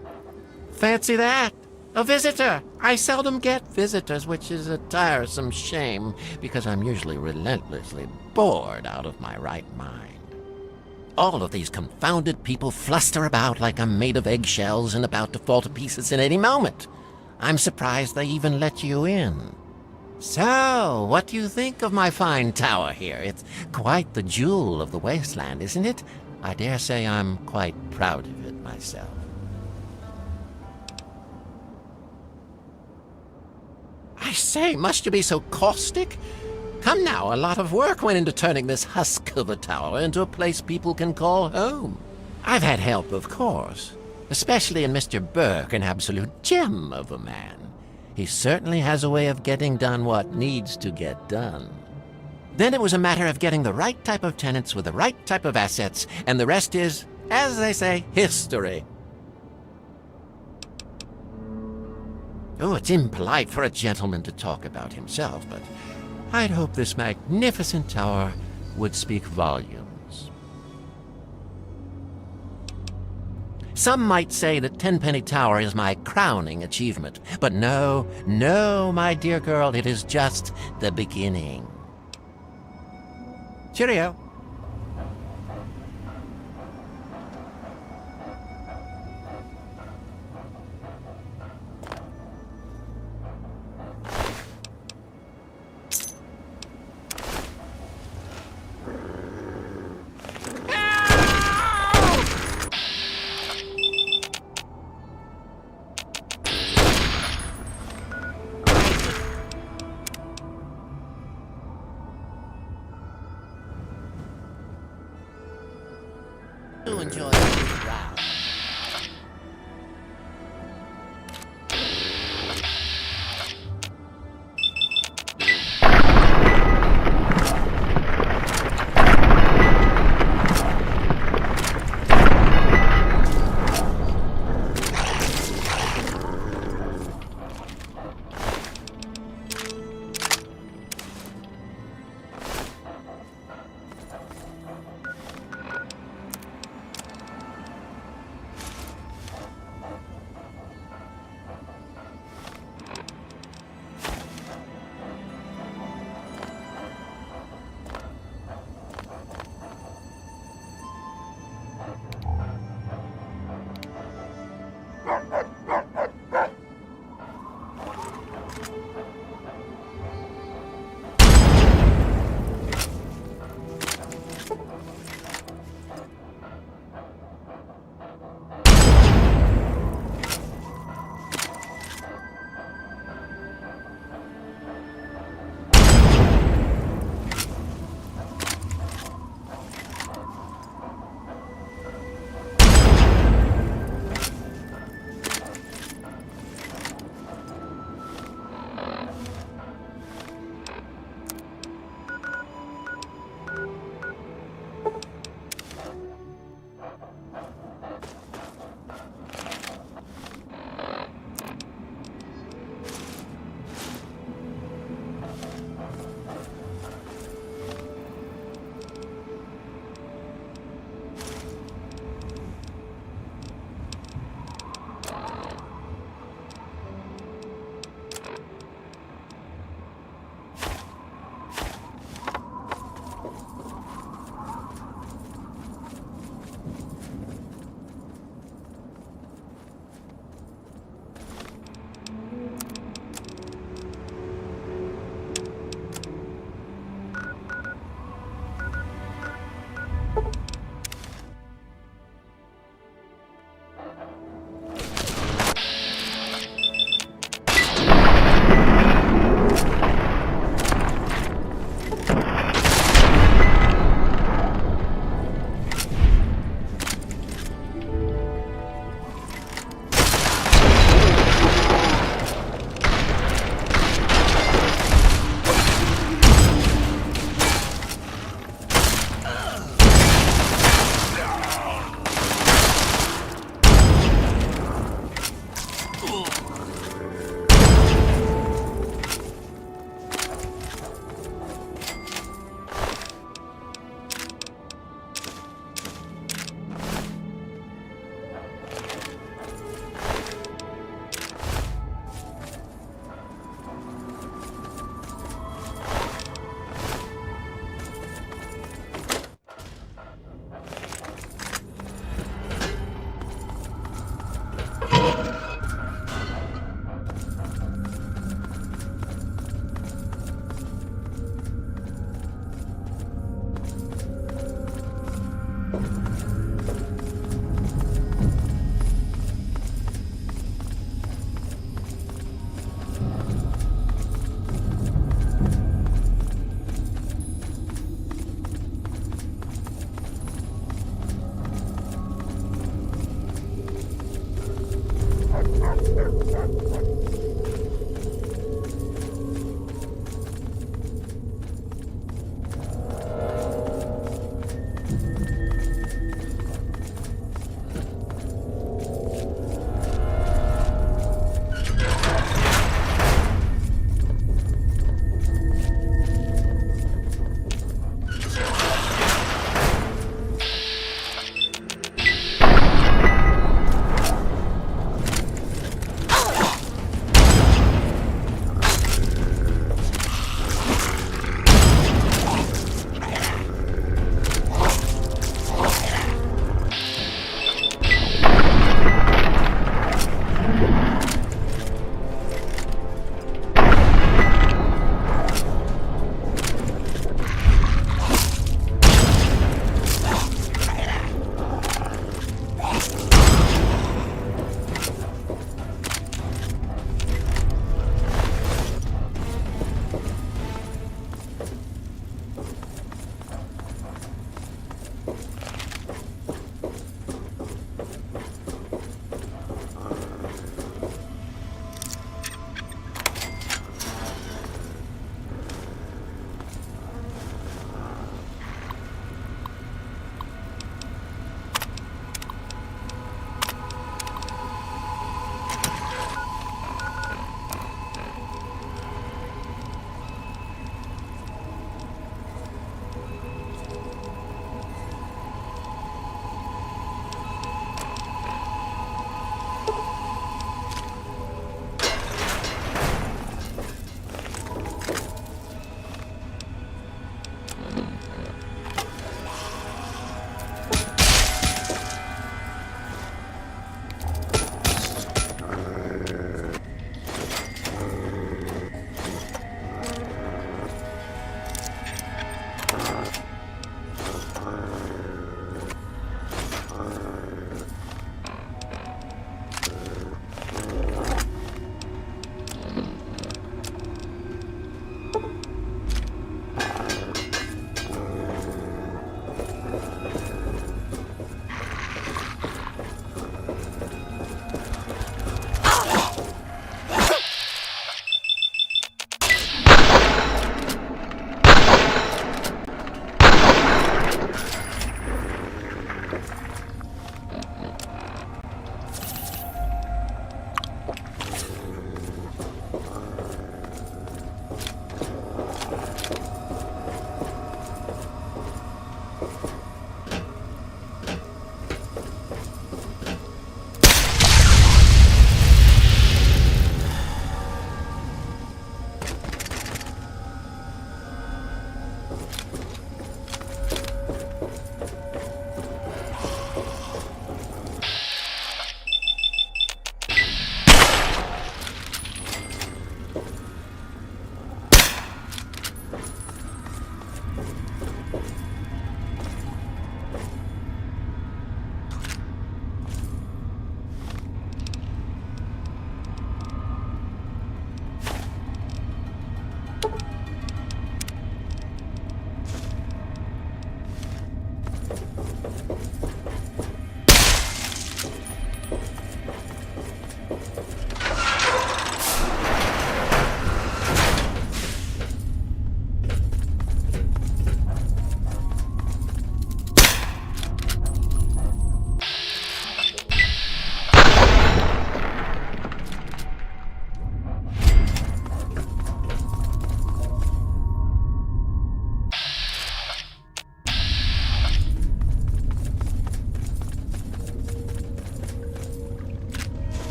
Speaker 15: Fancy that! A visitor! I seldom get visitors, which is a tiresome shame, because I'm usually relentlessly bored out of my right mind. All of these confounded people fluster about like I'm made of eggshells and about to fall to pieces at any moment. I'm surprised they even let you in. So, what do you think of my fine tower here? It's quite the jewel of the wasteland, isn't it? I dare say I'm quite proud of it myself. I say, must you be so caustic? Come now, a lot of work went into turning this husk of a tower into a place people can call home. I've had help, of course, especially in Mr. Burke, an absolute gem of a man. He certainly has a way of getting done what needs to get done. Then it was a matter of getting the right type of tenants with the right type of assets, and the rest is, as they say, history. Oh, it's impolite for a gentleman to talk about himself, but I'd hope this magnificent tower would speak volumes. Some might say that Tenpenny Tower is my crowning achievement, but no, my dear girl, it is just the beginning. Cheerio. Enjoy the round.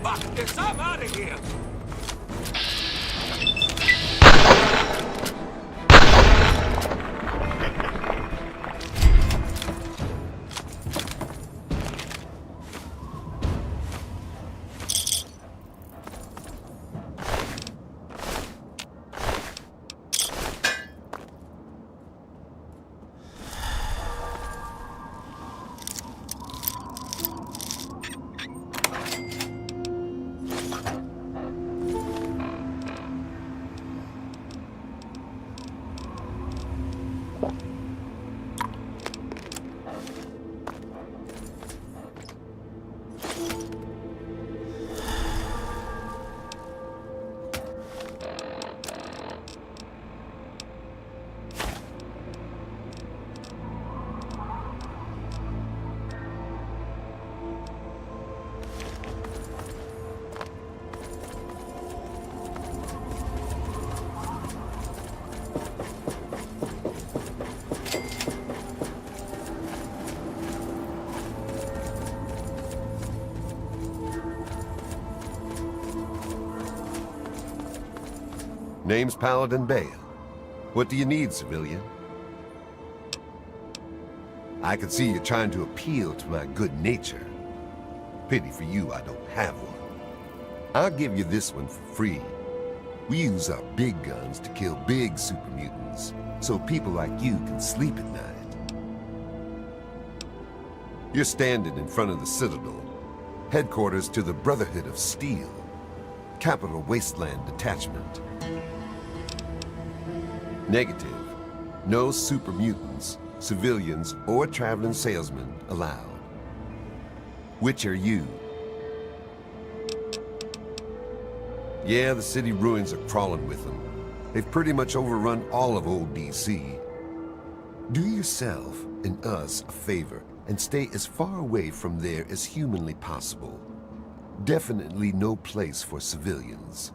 Speaker 3: Fuck this! I'm out of here!
Speaker 18: Name's Paladin Bale. What do you need, civilian? I can see you're trying to appeal to my good nature. Pity for you I don't have one. I'll give you this one for free. We use our big guns to kill big super mutants, so people like you can sleep at night. You're standing in front of the Citadel, headquarters to the Brotherhood of Steel, Capital Wasteland Detachment. Negative. No super mutants, civilians, or traveling salesmen allowed. Which are you? Yeah, the city ruins are crawling with them. They've pretty much overrun all of old DC. Do yourself and us a favor and stay as far away from there as humanly possible. Definitely no place for civilians.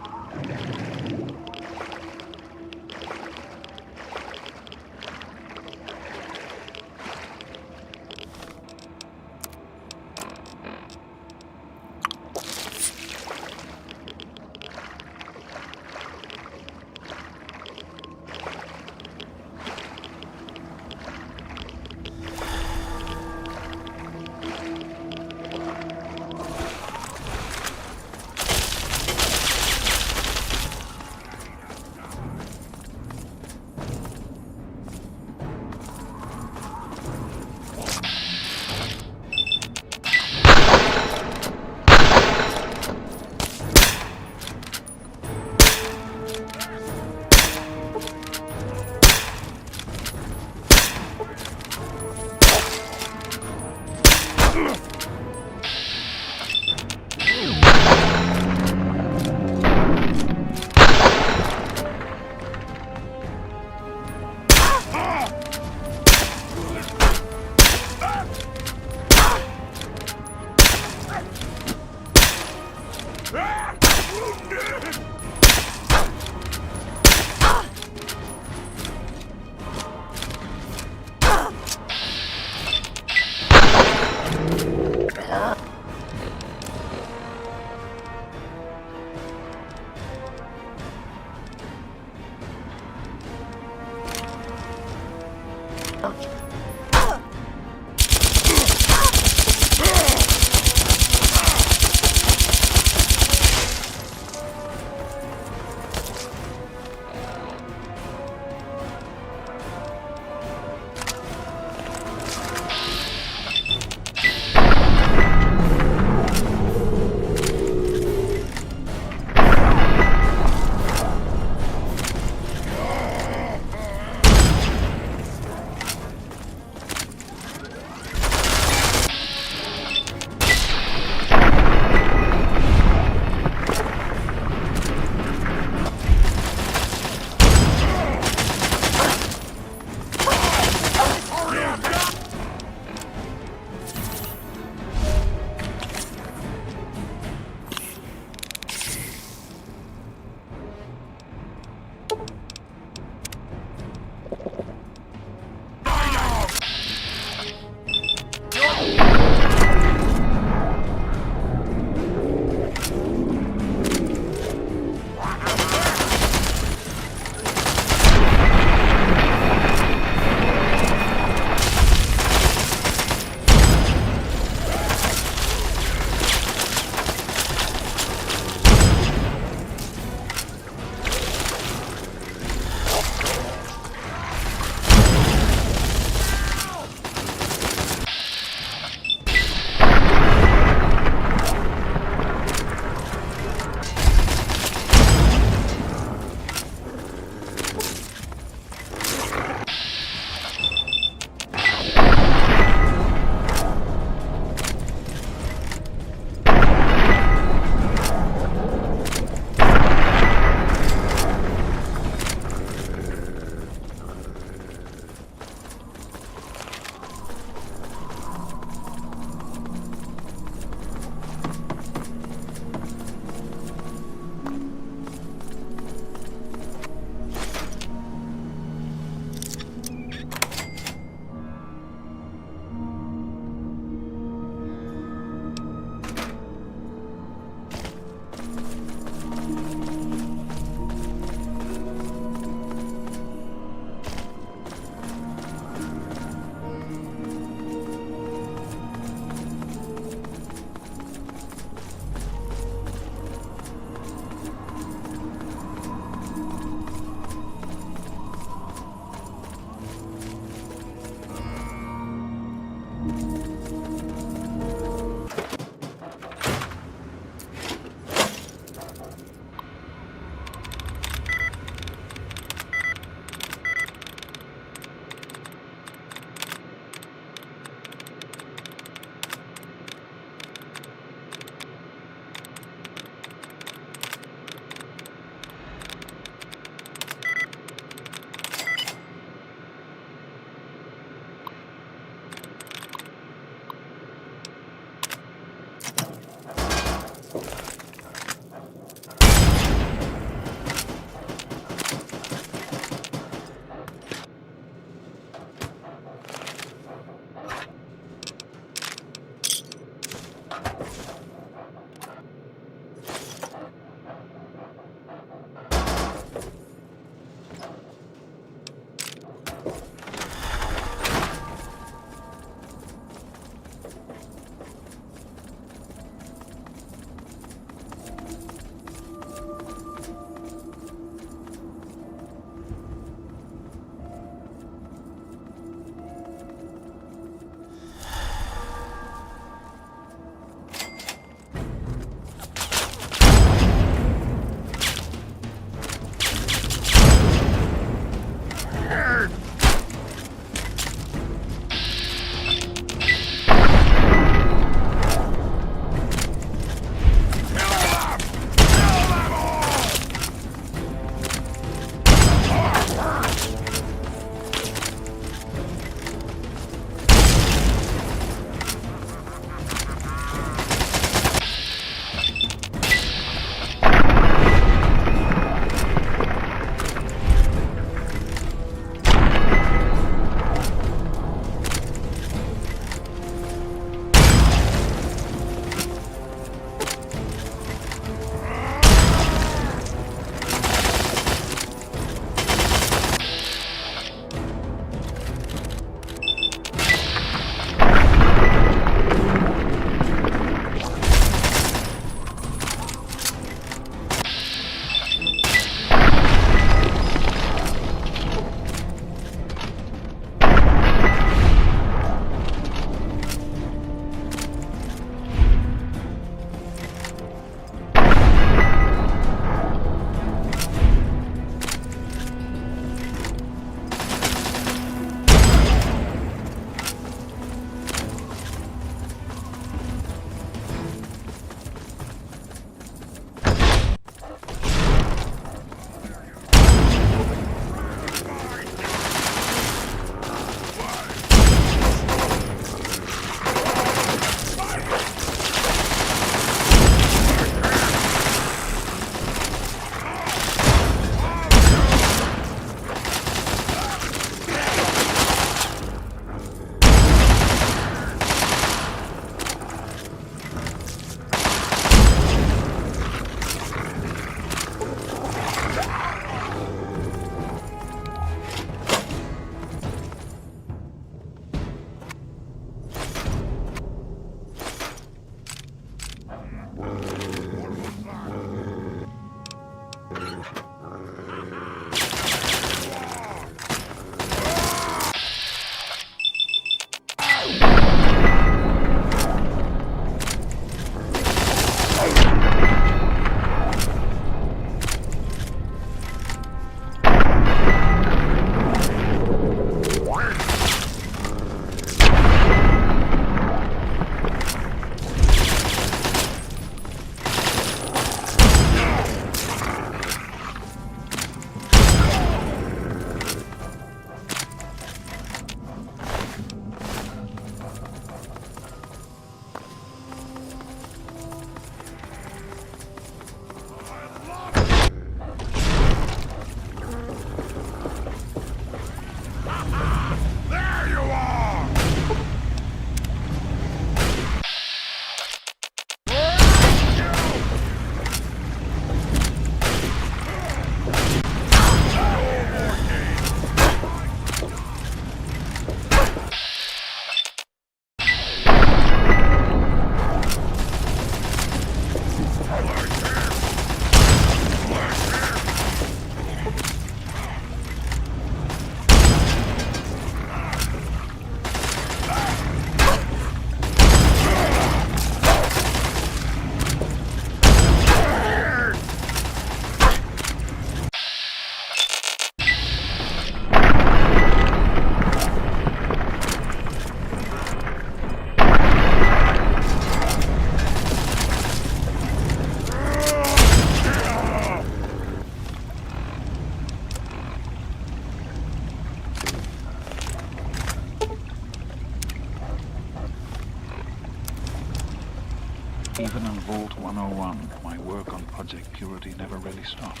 Speaker 4: Even in Vault 101, my work on Project Purity never really stopped.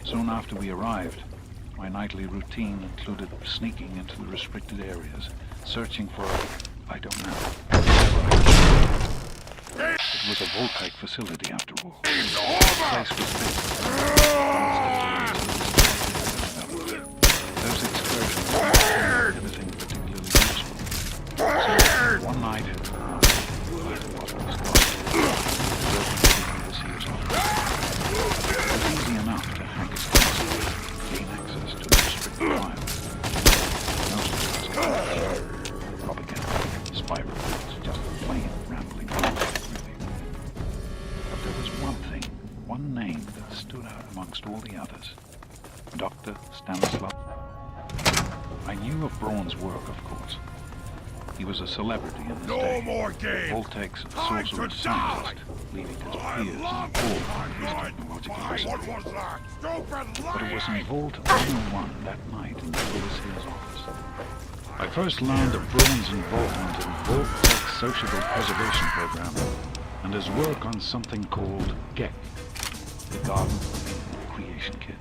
Speaker 4: Soon after we arrived, my nightly routine included sneaking into the restricted areas, searching for, I don't know. It was a Vault-type facility after all. The place was big. Those excursions weren't anything particularly useful. So one night, it was easy enough to hack his console, gain access to restricted files. Most of it was propaganda, spy reports, just plain rambling bullshit, really. But there was one thing, one name that stood out amongst all the others. Dr. Stanislav. I knew of Braun's work, of course. He was a celebrity in his day.
Speaker 16: No more games!
Speaker 4: Voltaic's sorcerer scientist, leading his peers in all of his technological research. But it was in Vault 101 that night in Willis Hill's office. I first learned of Braun's involvement in Voltaic's sociable preservation program and his work on something called GECK, the Garden Creation Kit.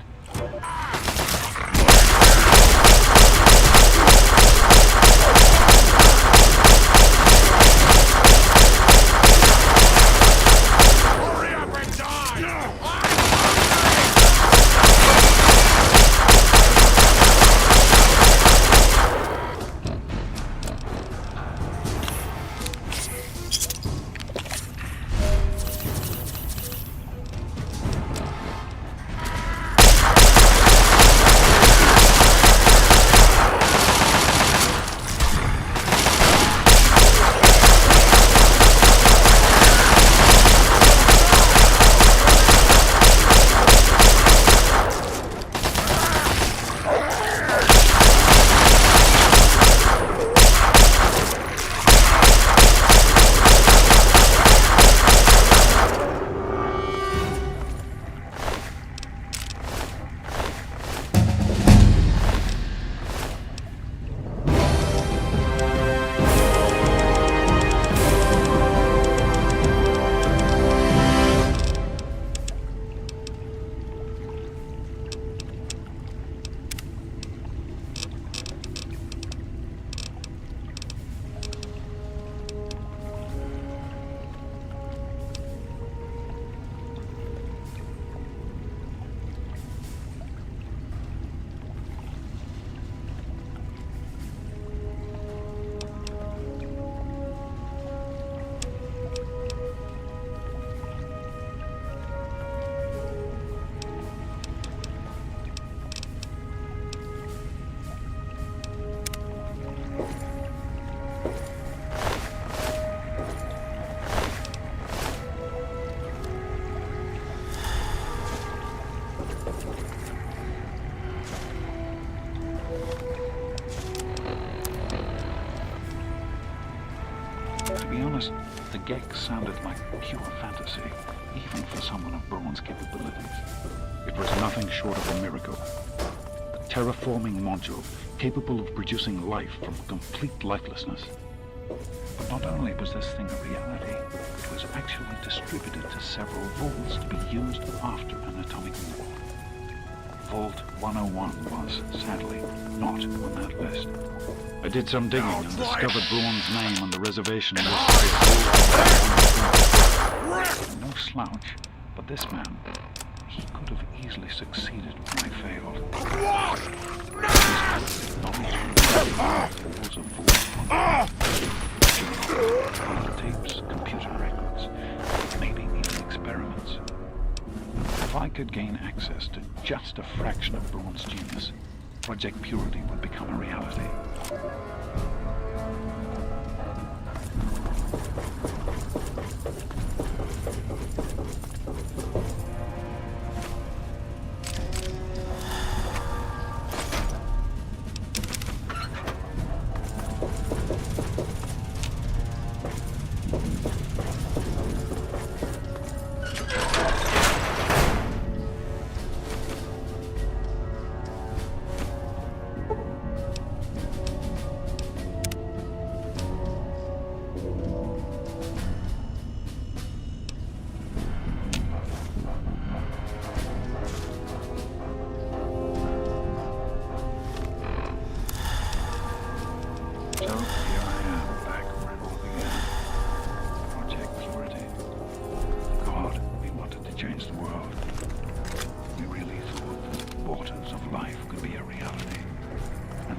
Speaker 4: To be honest, the GECK sounded like pure fantasy, even for someone of Braun's capabilities. It was nothing short of a miracle. A terraforming module capable of producing life from complete lifelessness. But not only was this thing a reality, it was actually distributed to several vaults to be used after an atomic war. Vault 101 was, sadly, not on that list. I did some digging and discovered Braun's name on the reservation list. No slouch, but this man, he could have easily succeeded when I failed. His knowledge was of tapes, computer records, maybe even experiments. If I could gain access to just a fraction of Braun's genius, Project Purity would become a reality.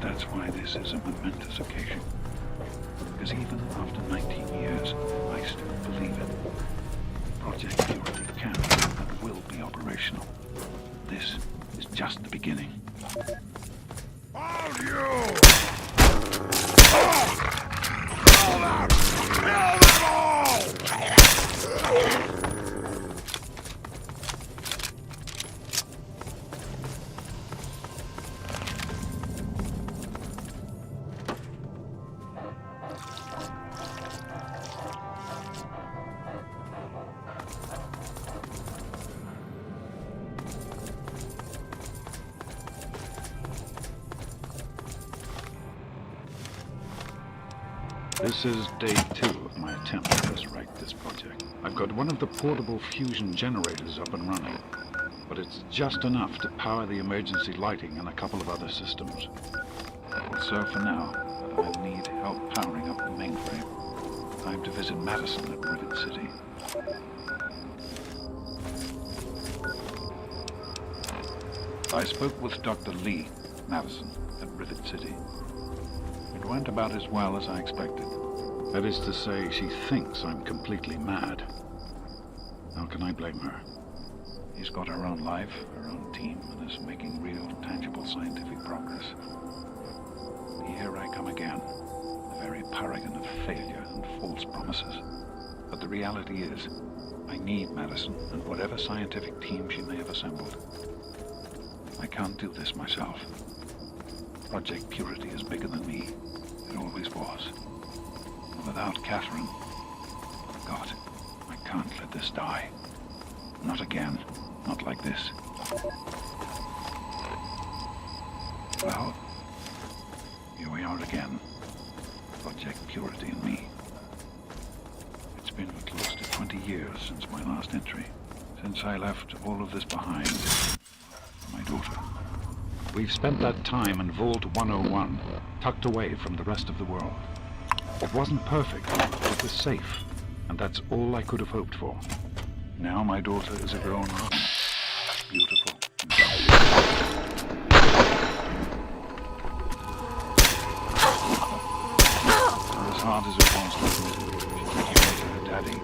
Speaker 4: And that's why this is a momentous occasion. Because even after 19 years, I still believe it. Project Purity can and will be operational. This is just the beginning.
Speaker 16: All you!
Speaker 4: This is day 2 of my attempt to resurrect this project. I've got one of the portable fusion generators up and running, but it's just enough to power the emergency lighting and a couple of other systems. That will serve for now, but I'll need help powering up the mainframe. Time to visit Madison at Rivet City. I spoke with Dr. Lee, Madison, at Rivet City. It went about as well as I expected. That is to say, she thinks I'm completely mad. How can I blame her? She's got her own life, her own team, and is making real, tangible scientific progress. Here I come again, the very paragon of failure and false promises. But the reality is, I need Madison and whatever scientific team she may have assembled. I can't do this myself. Project Purity is bigger than me. It always was. And without Catherine, God, I can't let this die. Not again. Not like this. Well, here we are again. Project Purity and me. It's been close to 20 years since my last entry. Since I left all of this behind for my daughter. We've spent that time in Vault 101, tucked away from the rest of the world. It wasn't perfect, but it was safe, and that's all I could have hoped for. Now my daughter is a grown woman. Beautiful. And as hard as it was to admit, she came to her daddy.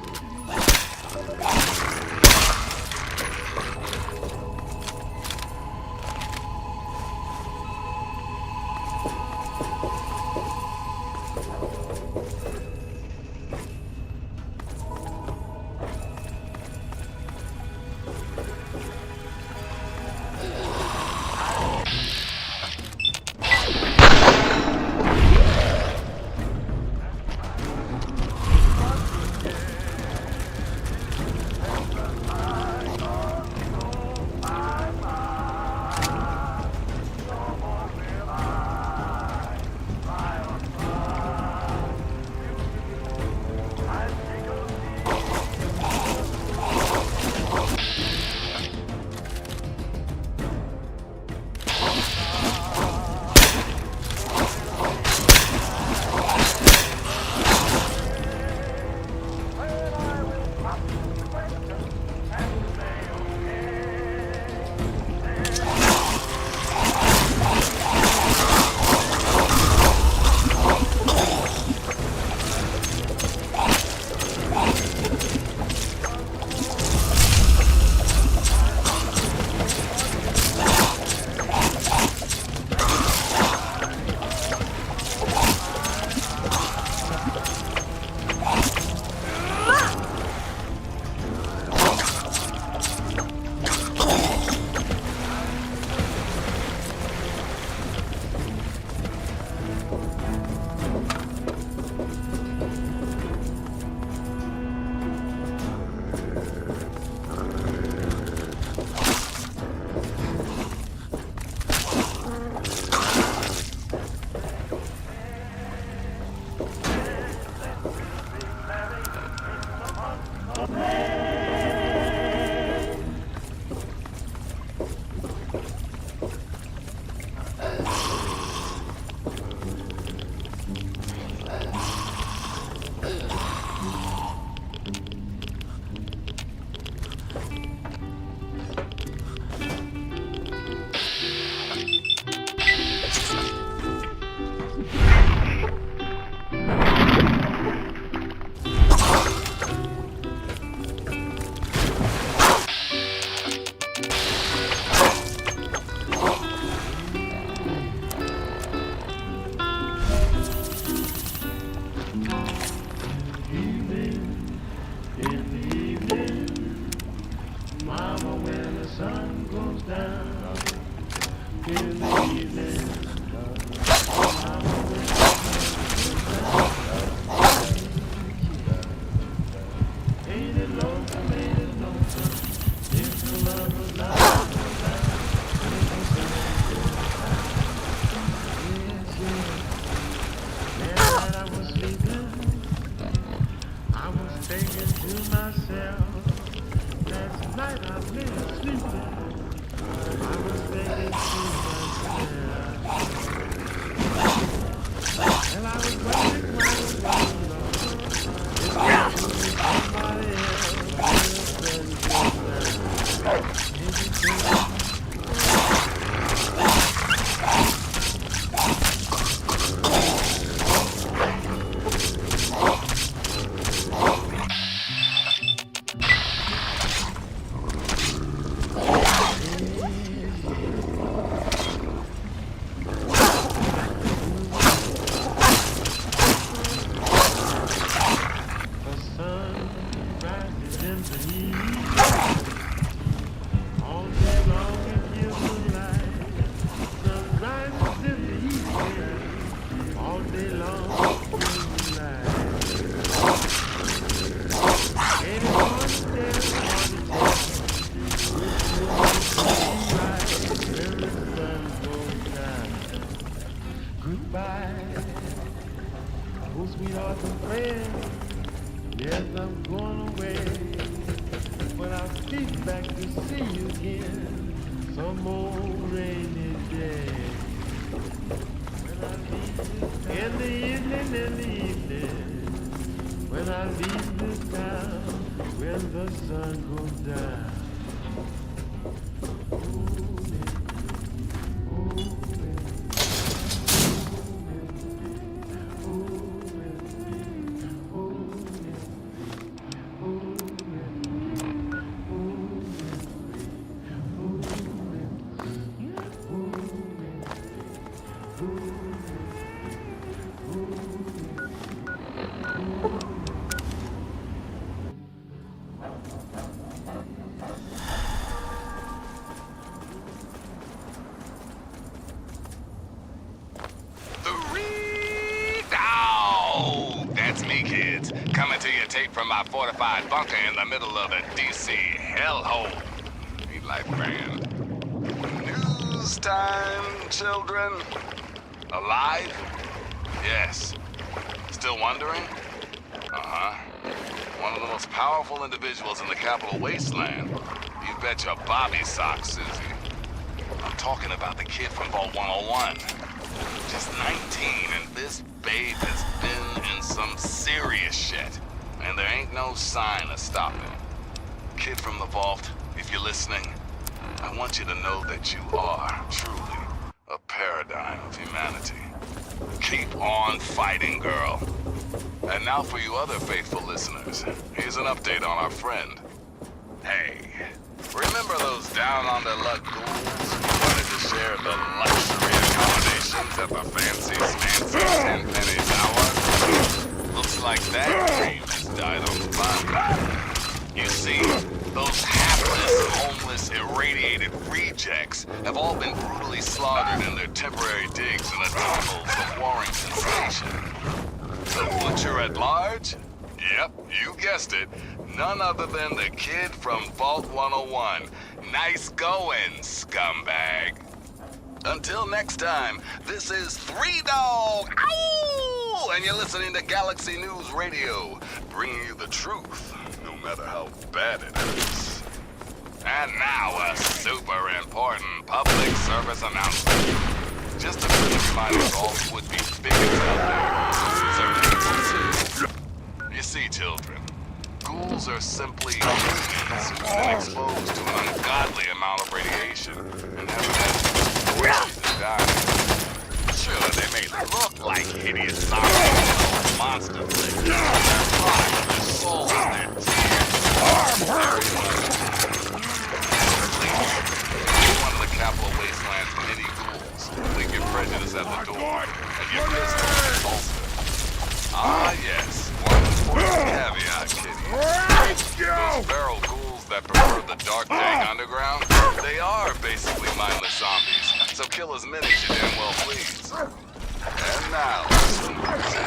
Speaker 7: myself. Last night I lay sleeping. I was thinking to myself. And I was wondering why the Lord somebody
Speaker 5: from my fortified bunker in the middle of the D.C. hellhole. Be like man. News time, children. Alive? Yes. Still wondering? Uh-huh. One of the most powerful individuals in the Capital Wasteland. You bet your Bobby socks, Susie. I'm talking about the kid from Vault 101. Just 19, and this babe has been in some serious shit. And there ain't no sign of stopping. Kid from the vault, if you're listening, I want you to know that you are truly a paradigm of humanity. Keep on fighting, girl. And now for you other faithful listeners, here's an update on our friend. Hey, remember those down-on-their-luck ghouls who wanted to share the luxury accommodations at the fancy smancy 10 pennies hour? Looks like that dream has died on the vine. You see, those hapless, homeless, irradiated rejects have all been brutally slaughtered in their temporary digs in the tunnels of Warrington Station. The butcher at large? Yep, you guessed it. None other than the kid from Vault 101. Nice going, scumbag. Until next time, this is Three Dog. Ow! And you're listening to Galaxy News Radio, bringing you the truth, no matter how bad it is. And now, a super important public service announcement. Just a quick reminder to all the would-be bigots out there. You see, children, ghouls are simply humans who've been exposed to an ungodly amount of radiation and haven't had reason to die. Sure, they may look like hideous zombies, monster things, but their heart, their souls, their tears are very much. Please, one of the Capital Wasteland's many ghouls, leave your prejudice at the door and your pistol in the holster. Ah, yes. One important caveat, kiddies. Those feral ghouls that prefer the dark, dank underground, they are basically mindless zombies. So kill as many as you damn well please. And now, some music.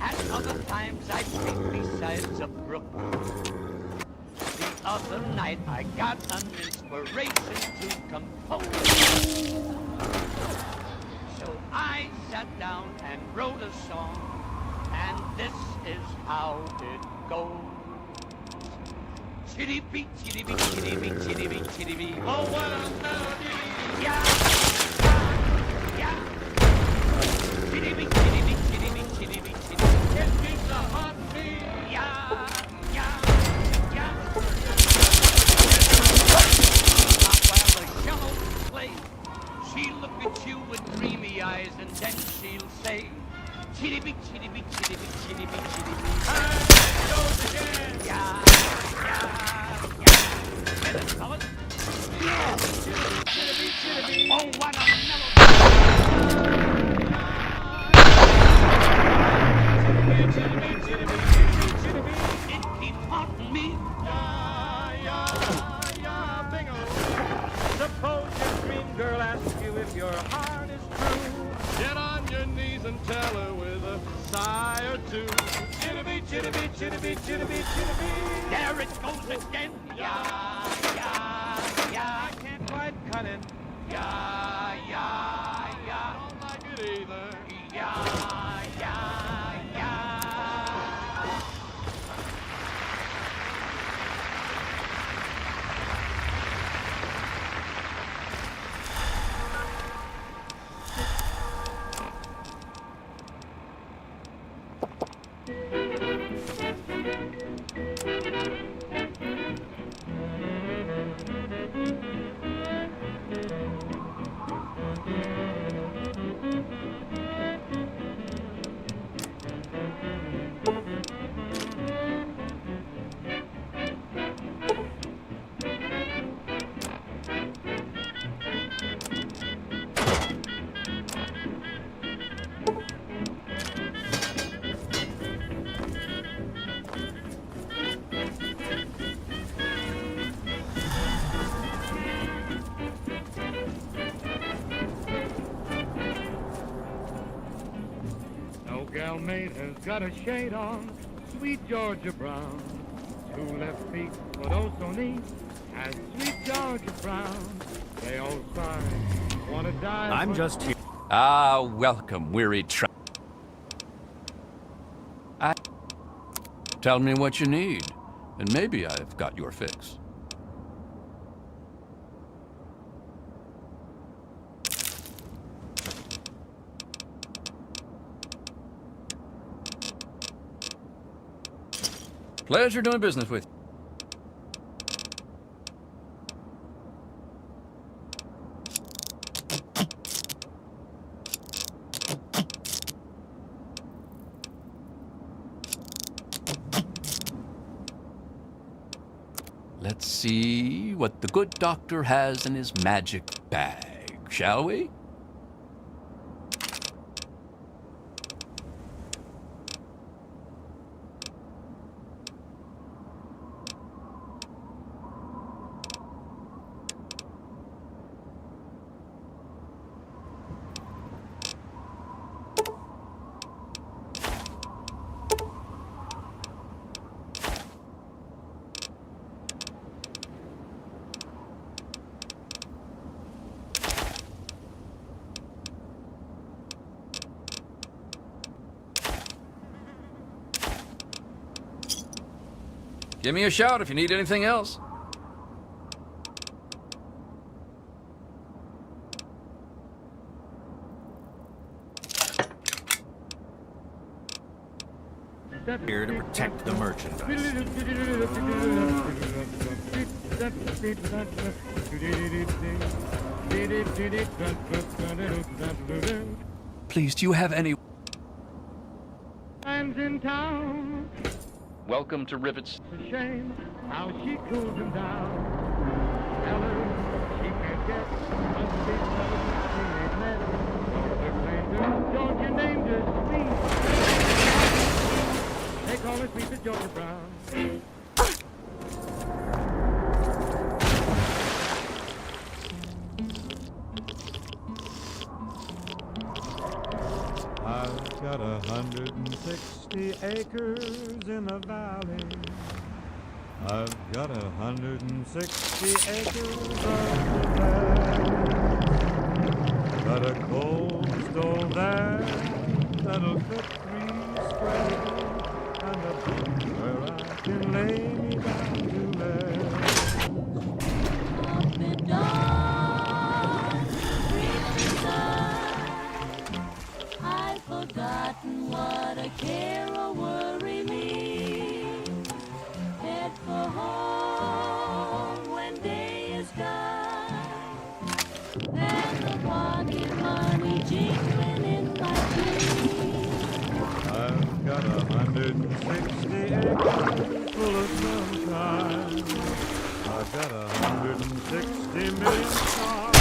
Speaker 22: At other times I sleep beside the brook. The other night
Speaker 10: night I got an inspiration to compose. So I sat down and wrote a song, and this is how it goes. Chitty beat, chitty beat, chitty beat, chitty beat, chitty beat. Oh, what a melody! Yeah, yeah. Chitty beat, chitty beat, chitty beat, chitty beat, chitty beat. It beats a heartbeat. Yeah, yeah, yeah. While the cello plays, she'll look at you with dreamy eyes, and then she'll say, chitty beat, chitty beat, chitty beat, chitty beat, chitty beat. And it goes again. Yeah. Oh, what a melody! It keeps haunting me.
Speaker 7: Bingo. Suppose your dream girl asks you if your heart is true. Get on your knees and tell her with a sigh or two. Chitty-bee, chitty-bee, chitty-bee, chitty-bee, chitty-bee.
Speaker 10: There it goes again. Yeah, yeah, yeah.
Speaker 7: I can't quite cut it.
Speaker 10: Yeah, yeah, yeah.
Speaker 7: I don't like it either.
Speaker 10: Yeah, yeah, yeah.
Speaker 7: Mate has got a shade on, sweet Georgia Brown. 2 left feet, but oh so neat, as sweet Georgia Brown. They all cry, wanna die.
Speaker 22: I'm just here.
Speaker 14: Ah, welcome, weary Tell me what you need, and maybe I've got your fix. Pleasure doing business with you. Let's see what the good doctor has in his magic bag, shall we? Give me a shout if you need anything else.
Speaker 19: Here to protect the merchandise.
Speaker 14: Please, do you have any...
Speaker 7: I'm in town.
Speaker 2: Welcome to Rivets.
Speaker 7: It's a shame how she cools him down. Tell her she can't get must be something she ain't met. Her claim don't you name her sweet. They call her sweet the Georgia Brown.
Speaker 23: I've got 160 acres in the valley.
Speaker 7: I've got 160 acres of land. Got a coal stove there that'll cook 3 square, and a bunk where I can lay me down to rest. Up and down, I've forgotten what a care or worry means. Head for home when day is done, and the pocket money jingling in my jeans. I've got 160 acres full of sunshine. I've got 160 million stars.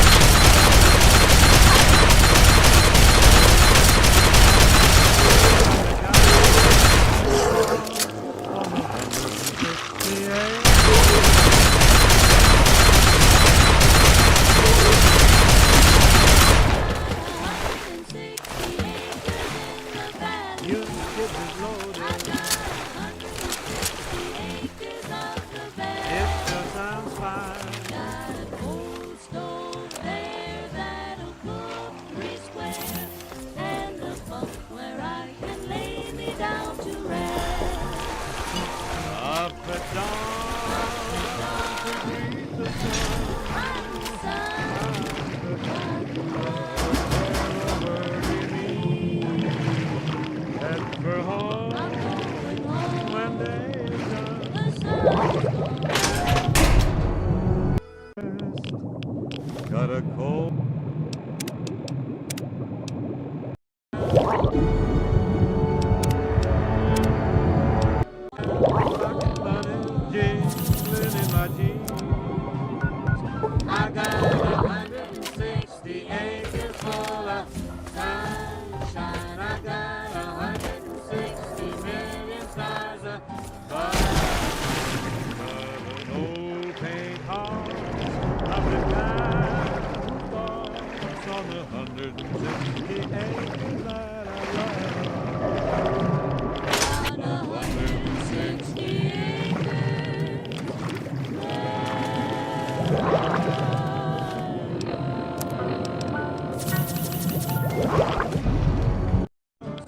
Speaker 7: Got a cold. I got 160 acres full of sunshine. I got 160 million stars above. An old paint house up in Dallas on the 160 acres that I love. On 160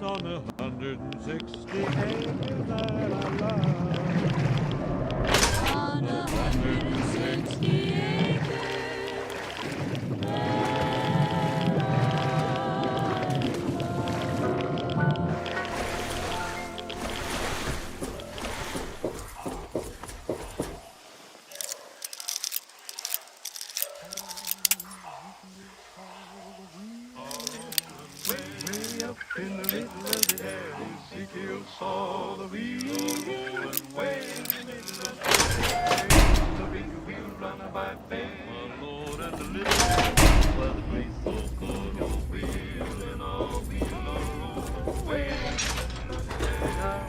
Speaker 7: on the 160 acres that I love. On the 160 in the middle of the air, Ezekiel saw the wheel rolling way in the middle of the air. The big wheel running by faith, my Lord, and the little by the grace so called your wheel and all wheel rolling way in the middle of the air.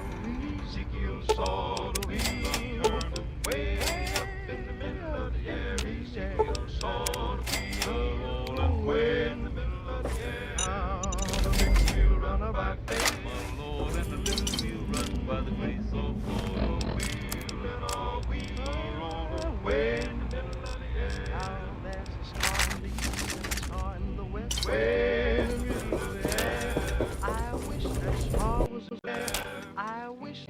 Speaker 7: Ezekiel saw the wheel turning way up in the middle of the air. Ezekiel saw the wheel rolling way in the middle of the air. By faith, my Lord, and the little wheel run by the grace of God. A wheel and all wheel rolling way in the middle of the air. Now there's a star in the east and a star in the west, way in the middle of the air. I wish that star was there. I wish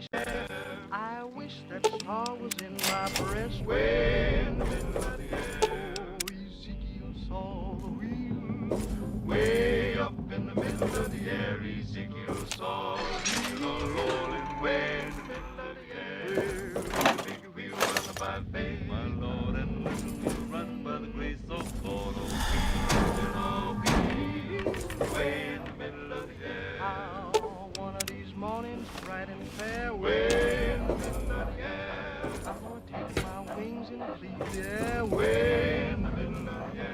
Speaker 7: that star was in my breast, way in the middle of the air. Oh, Ezekiel saw the wheel way up in the middle of the air. Ezekiel saw the wheel rolling way in the middle of the air. The big wheel run by faith, my Lord, and the little wheel run by the grace of God. Oh, wheel and all wheel way in the middle of the air. Oh, one of these mornings, bright and fair, way in the middle of the air. I'm gonna take my wings and leave the air, way in the middle of the air.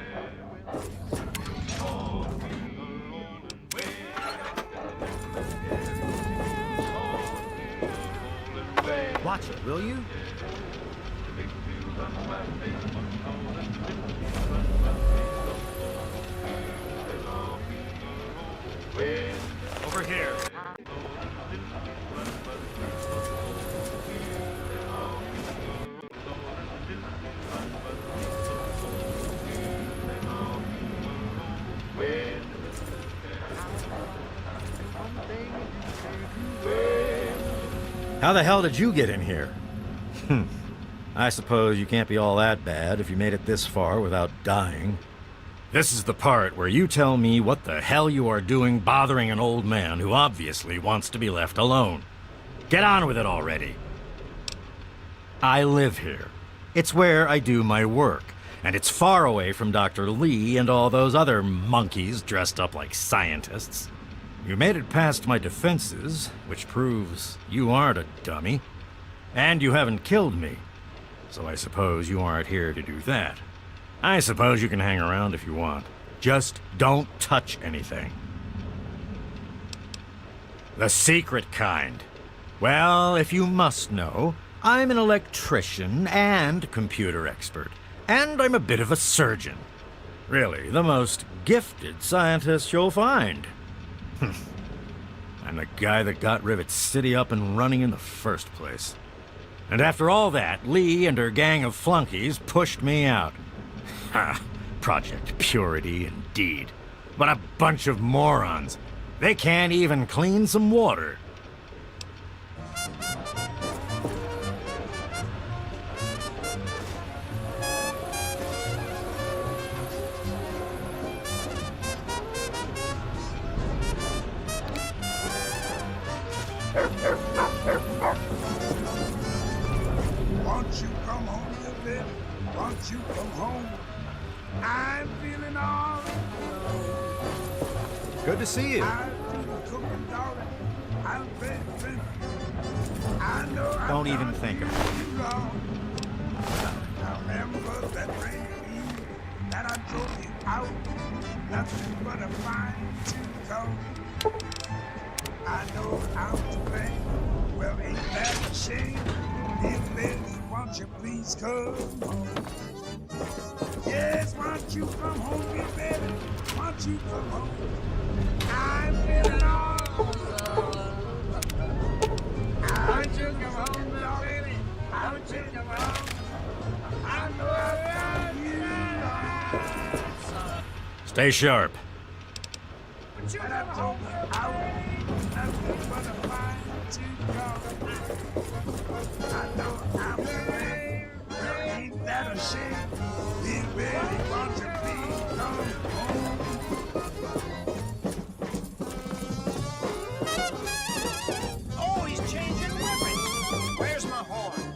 Speaker 7: Well,
Speaker 19: watch it, will you?
Speaker 7: Over here.
Speaker 19: How the hell did you get in here? I suppose you can't be all that bad if you made it this far without dying. This is the part where you tell me what the hell you are doing bothering an old man who obviously wants to be left alone. Get on with it already. I live here. It's where I do my work, and it's far away from Dr. Lee and all those other monkeys dressed up like scientists. You made it past my defenses, which proves you aren't a dummy. And you haven't killed me, so I suppose you aren't here to do that. I suppose you can hang around if you want. Just don't touch anything. The secret kind. Well, if you must know, I'm an electrician and computer expert, and I'm a bit of a surgeon. Really, the most gifted scientist you'll find. I'm the guy that got Rivet City up and running in the first place. And after all that, Lee and her gang of flunkies pushed me out. Ha! Project Purity, indeed. What a bunch of morons. They can't even clean some water.
Speaker 16: Won't you come home a little bit? Won't you come home? I'm feeling all alone.
Speaker 19: Good to see you.
Speaker 16: I'll do the cooking, darling. I'm ready. I know
Speaker 19: Don't even think about it.
Speaker 16: you wrong. I remember that rainy eve that I drove you out. Nothing but a fine to come. I know I'm to blame. Well, ain't that a shame? Dear baby, won't you please come home? Yes, won't you come home, dear baby? Won't you come home? I'm feeling all alone. Won't you come home, little baby? Won't you come home? I know I love you.
Speaker 19: Stay sharp.
Speaker 16: Won't you come home? Nothing but a fine to come. I know I'm to blame. Ain't that a shame? Dear baby, won't you please come home?
Speaker 9: Oh, he's changing weapons. Where's my horn?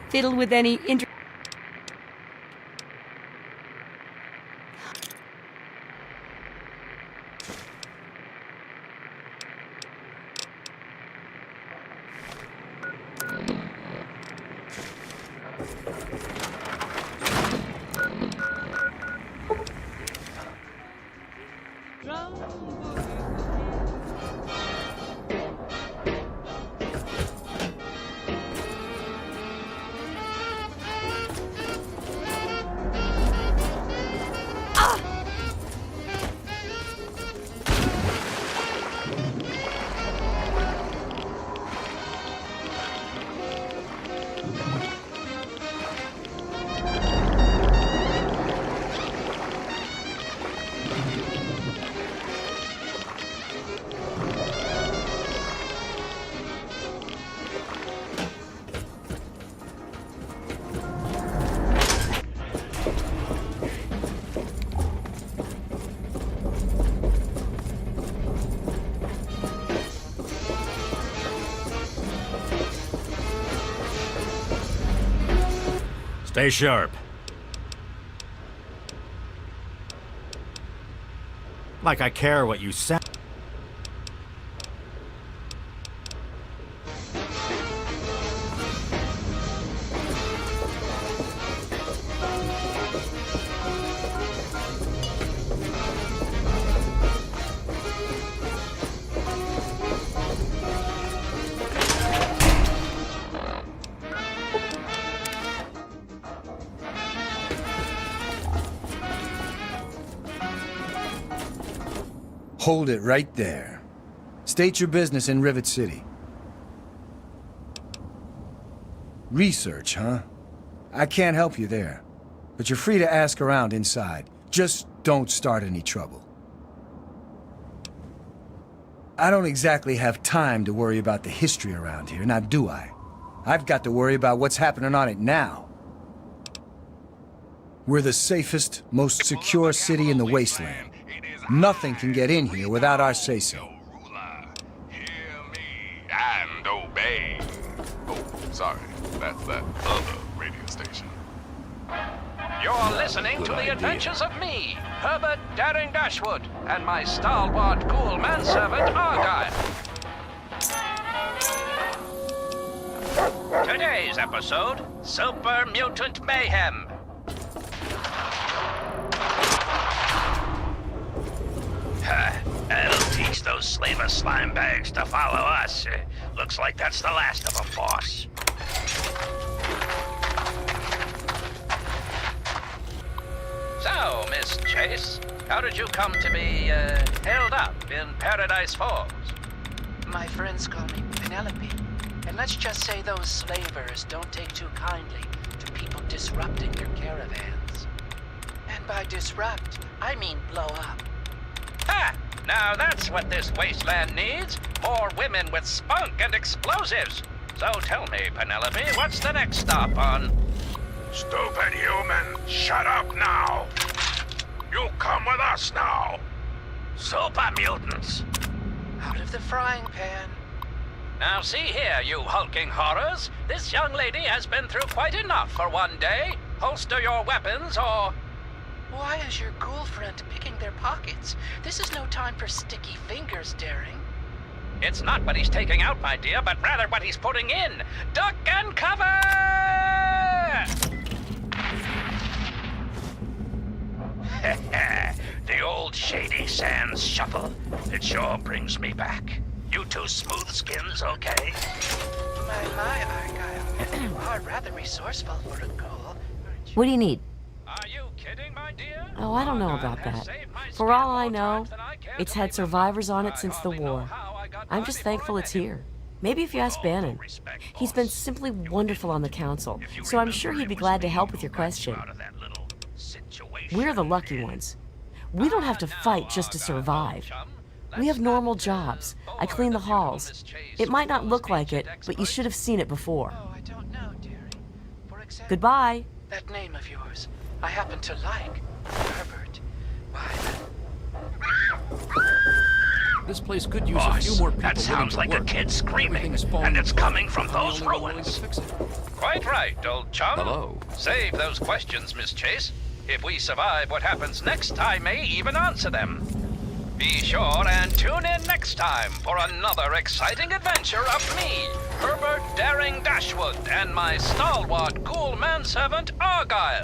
Speaker 1: Fiddle with any
Speaker 19: Stay sharp. Like I care what you say.
Speaker 8: Hold it right there. State your business in Rivet City. Research, huh? I can't help you there, but you're free to ask around inside. Just don't start any trouble. I don't exactly have time to worry about the history around here, now do I? I've got to worry about what's happening on it now. We're the safest, most secure city in the wasteland. Nothing can get in here without our say-so.
Speaker 5: And obey. Oh, sorry. That's that other radio station.
Speaker 2: You're listening to the adventures of me, Herbert Daring Dashwood, and my stalwart ghoul manservant, Argyle. Today's episode, Super Mutant Mayhem.
Speaker 12: That'll teach those slaver slime bags to follow us. Looks like that's the last of them, boss.
Speaker 2: So, Miss Chase, how did you come to be, held up in Paradise Falls?
Speaker 22: My friends call me Penelope. And let's just say those slavers don't take too kindly to people disrupting their caravans. And by disrupt, I mean blow up.
Speaker 2: Ha! Now that's what this wasteland needs. More women with spunk and explosives. So tell me, Penelope, what's the next stop on...
Speaker 9: Stupid human, shut up now. You come with us now.
Speaker 12: Super mutants.
Speaker 22: Out of the frying pan.
Speaker 2: Now see here, you hulking horrors. This young lady has been through quite enough for one day. Holster your weapons or...
Speaker 22: Why is your ghoul friend picking their pockets? This is no time for sticky fingers, Daring.
Speaker 2: It's not what he's taking out, my dear, but rather what he's putting in. Duck and cover!
Speaker 12: The old Shady Sands shuffle. It sure brings me back. You two smooth skins, okay?
Speaker 22: My, Argyle. You are rather resourceful for a ghoul.
Speaker 1: What do you need?
Speaker 2: Are you kidding, my dear?
Speaker 1: Oh, I don't know about that. For all I know, it's had survivors on it since the war. I'm just thankful it's here. Maybe if you ask Bannon. He's been simply wonderful on the council, so I'm sure he'd be glad to help with your question. We're the lucky ones. We don't have to fight just to survive. We have normal jobs. I clean the halls. It might not look like it, but you should have seen it before.
Speaker 22: Oh, I don't know, Daring. For example,
Speaker 1: Goodbye.
Speaker 22: that name of yours, I happen to like. Herbert. Why?
Speaker 14: This place could use
Speaker 12: Boss,
Speaker 14: a few more people.
Speaker 12: that sounds like a kid screaming, and it's coming from those ruins.
Speaker 2: Quite right, old chum.
Speaker 21: Hello.
Speaker 2: Save those questions, Miss Chase. If we survive what happens next, I may even answer them. Be sure and tune in next time for another exciting adventure of me, Herbert Daring Dashwood, and my stalwart ghoul manservant Argyle.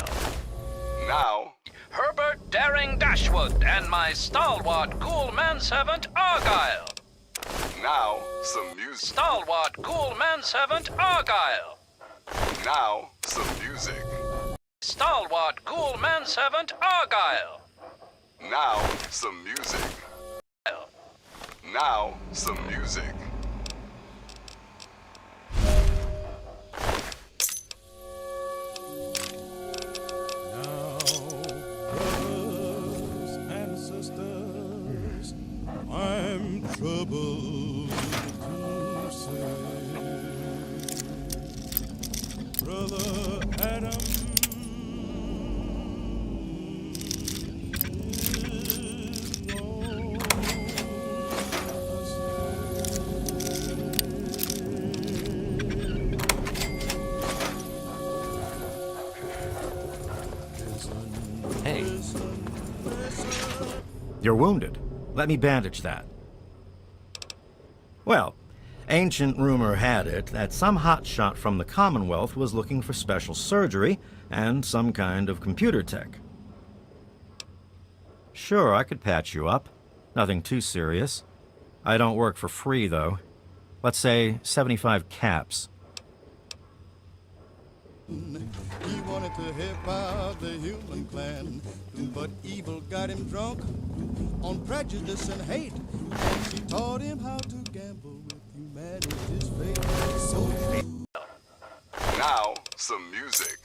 Speaker 5: Now,
Speaker 2: Herbert Daring Dashwood and my stalwart ghoul manservant Argyle.
Speaker 5: now, some music.
Speaker 2: Stalwart ghoul manservant Argyle.
Speaker 5: Now, some music.
Speaker 2: Stalwart ghoul manservant Argyle.
Speaker 5: Now, some music. Now, some music.
Speaker 7: Brothers and sisters, I'm troubled to say. Brother Adam
Speaker 19: You're wounded. Let me bandage that. Well, ancient rumor had it that some hotshot from the Commonwealth was looking for special surgery and some kind of computer tech. Sure, I could patch you up. Nothing too serious. I don't work for free, though. Let's say 75 caps.
Speaker 13: He wanted to help out the human clan, but evil got him drunk on prejudice and hate. And she taught him how to gamble with humanity's fate. So
Speaker 5: now, some music.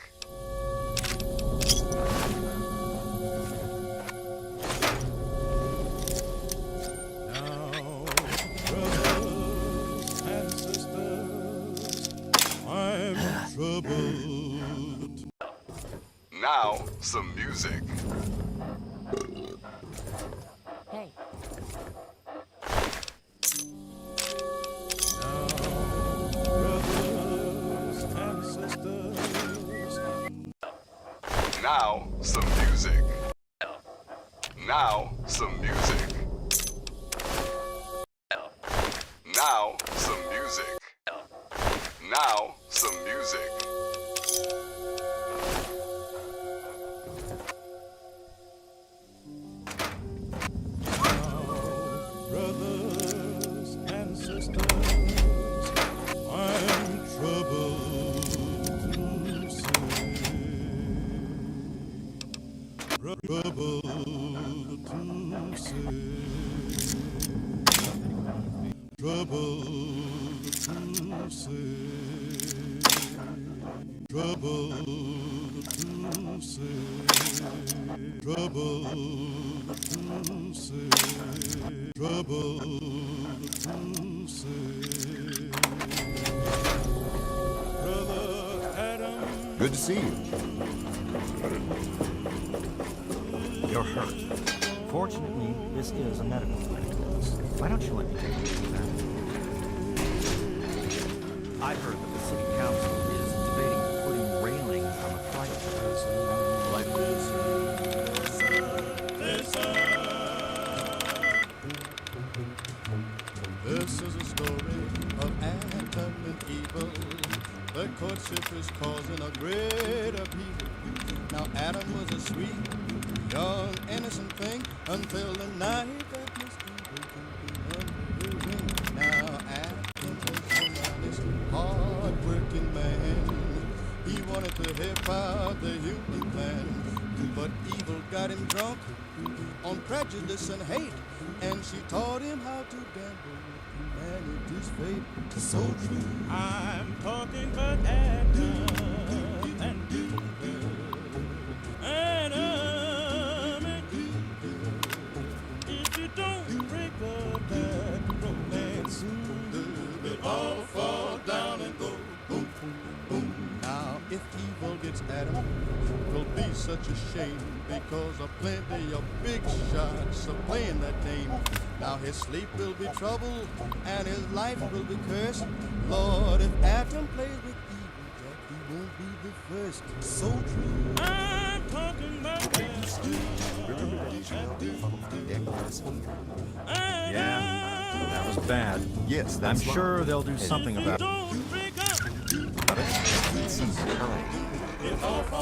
Speaker 5: Now, some music.
Speaker 6: Hey.
Speaker 5: Now, some music. Now, some music. Now, some music. Now, some music.
Speaker 13: brothers and sisters, I'm troubled to say. Troubled to say. Troubled to say. Troubled to say. Troubled to say. Troubled to say. Brother Adam.
Speaker 18: Good to see you.
Speaker 19: You're hurt. Fortunately, this is a medical clinic. Why don't you let me take a look at that? I heard that the city council is debating putting railings on the flight paths like this.
Speaker 13: This is a story of Adam and evil. The courtship is causing a great upheaval. Now Adam was a sweet, young, innocent thing until the night that Miss Evil took him under her wing. Now Adam was an honest, hard-working man. He wanted to help out the human clan, but evil got him drunk on prejudice and hate, and she taught him how to gamble with humanity's fate. So true. I'm talking about Adam and Eve. Adam and Eve. If you don't break up that romance, they'll all fall down and go boom, boom, boom. Now, if evil gets Adam, it'll be such a shame, because of plenty of big shots are playing that game. Now his sleep will be troubled, and his life will be cursed. Lord, if Adam plays with evil, Jack, he won't be the first. So true. I'm talking about
Speaker 19: Yeah, that was bad.
Speaker 18: Yes,
Speaker 19: I'm
Speaker 18: that's
Speaker 19: sure they'll do something about it.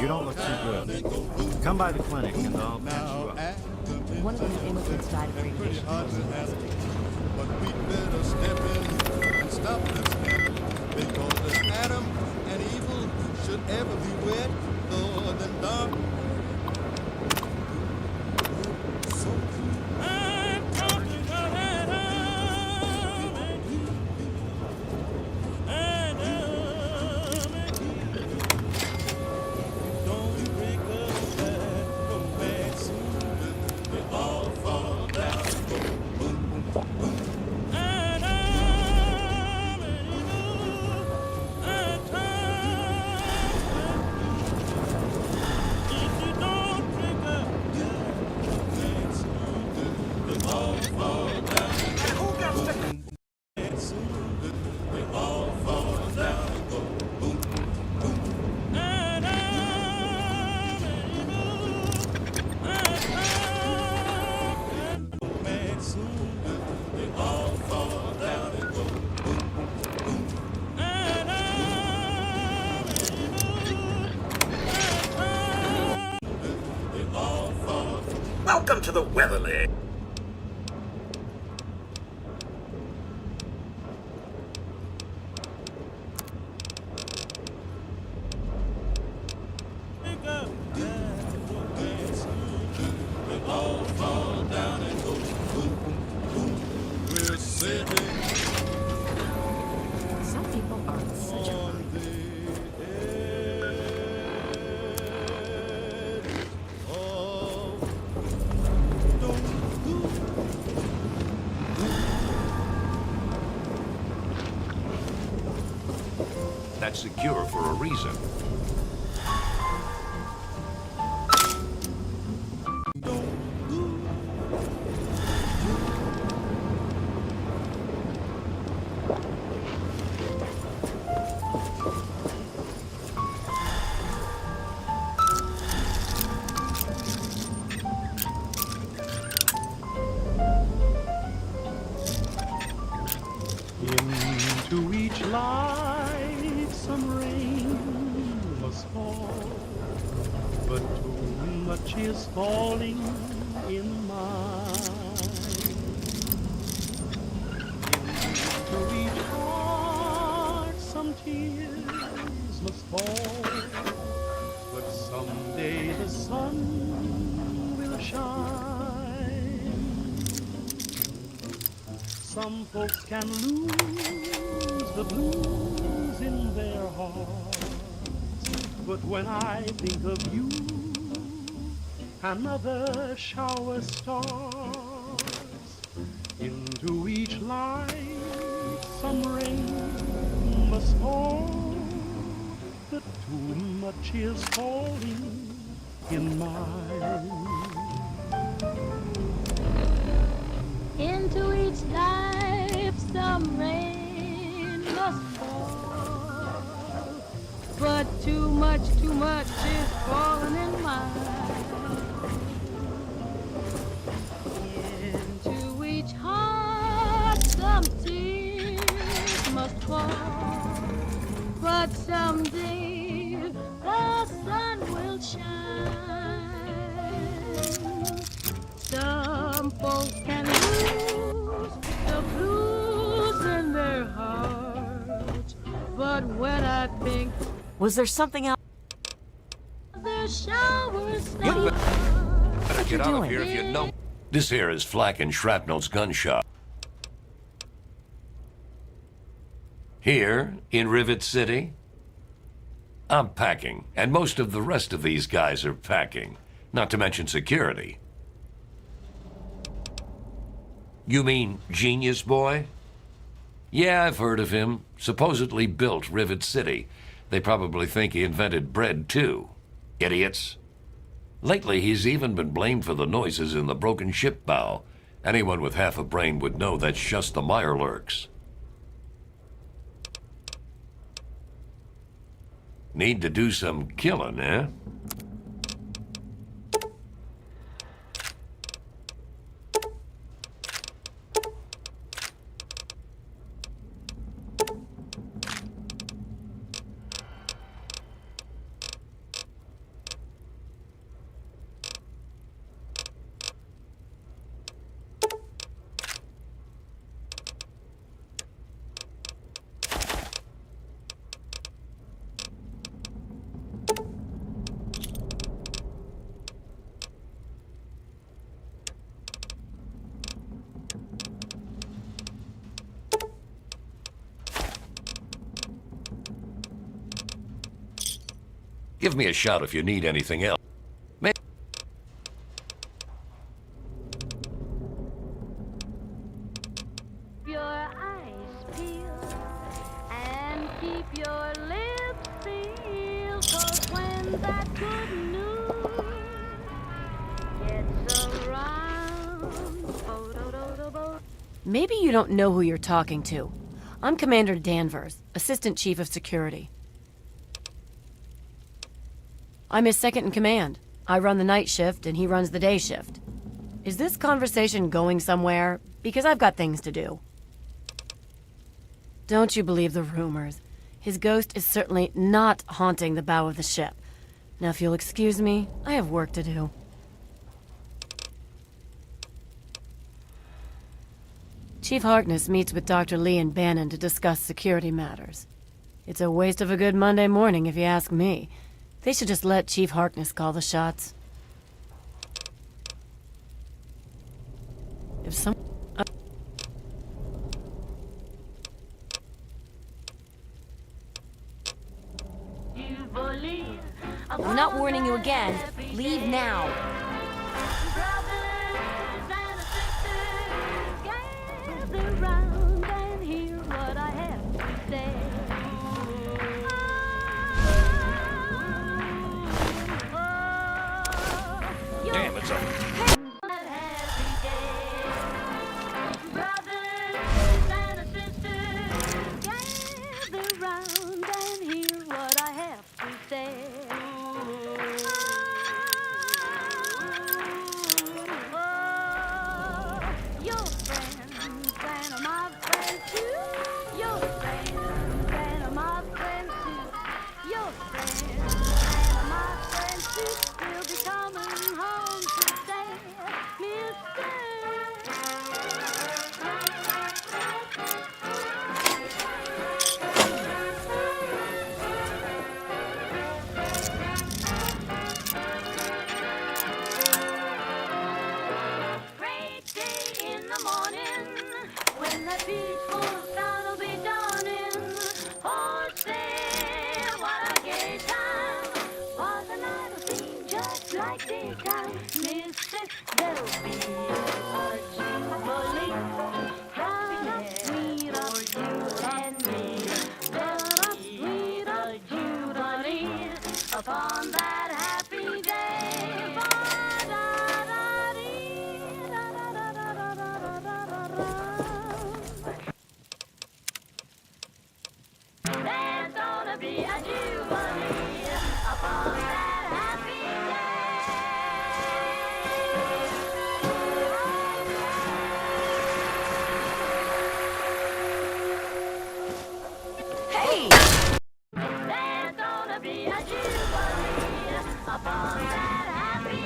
Speaker 19: You don't look too good. Come by the clinic and I'll patch you up.
Speaker 6: One of the new immigrants died of radiation.
Speaker 13: But we'd better step in and stop this scandal, because if Adam and evil should ever be wed, Lord and dark. So I'm talking about Adam and Eve. Adam and Eve. Don't break up that romance. They all fall down. Boom, boom, boom, boom. Adam and Eve.
Speaker 17: Welcome to the Weatherly.
Speaker 20: Some people are such a
Speaker 21: That's secure for a reason.
Speaker 7: Into each life some rain must fall, but too much is falling in mine. Into each heart some tears must fall, but someday the sun will shine. Some folks can lose the blues in their hearts, but when I think of you, another shower starts. Into each life some rain must fall, but too much is falling in mine.
Speaker 23: Into each life some rain must fall, but too much is falling in mine. Into each heart some tears must fall, but someday the sun will shine. Some folks can lose the blues in their hearts, but when I think
Speaker 1: Was there something else?
Speaker 23: the showers
Speaker 21: You
Speaker 23: start,
Speaker 21: better get out of here if you know. This here is Flack and Shrapnel's gun shop. Here, in Rivet City, I'm packing, and most of the rest of these guys are packing, not to mention security. You mean Genius Boy? Yeah, I've heard of him. Supposedly built Rivet City. They probably think he invented bread, too. Idiots. Lately, he's even been blamed for the noises in the broken ship bow. Anyone with half a brain would know that's just the Mirelurks. Need to do some killing, eh? Give me a shout if you need anything else.
Speaker 23: your eyes peeled and keep your lips sealed, 'cause when that good news gets around,
Speaker 1: Maybe you don't know who you're talking to. I'm Commander Danvers, Assistant Chief of Security. I'm his second in command. I run the night shift and he runs the day shift. Is this conversation going somewhere? Because I've got things to do. Don't you believe the rumors. His ghost is certainly not haunting the bow of the ship. Now, if you'll excuse me, I have work to do. Chief Harkness meets with Dr. Lee and Bannon to discuss security matters. It's a waste of a good Monday morning, if you ask me. They should just let Chief Harkness call the shots. If some...
Speaker 23: I'm not warning you again. Leave now. Gather round and hear what I have to say.
Speaker 10: Damn, it's over.
Speaker 23: Gather round and hear what I have to say. Your friends and my friends too. Your friends and my friends too. Your friends and my friends too will be coming home today, Mister. Great day in the morning when that peaceful sun will be dawning. Oh, say what a gay time! For the night will seem just like daytime. Mister, there'll be a jubilee. How sweet of you and me. There's a sweet of jubilee upon that happy day. There's gonna be a jubilee upon that happy day. Hey! There's gonna be a jubilee upon that happy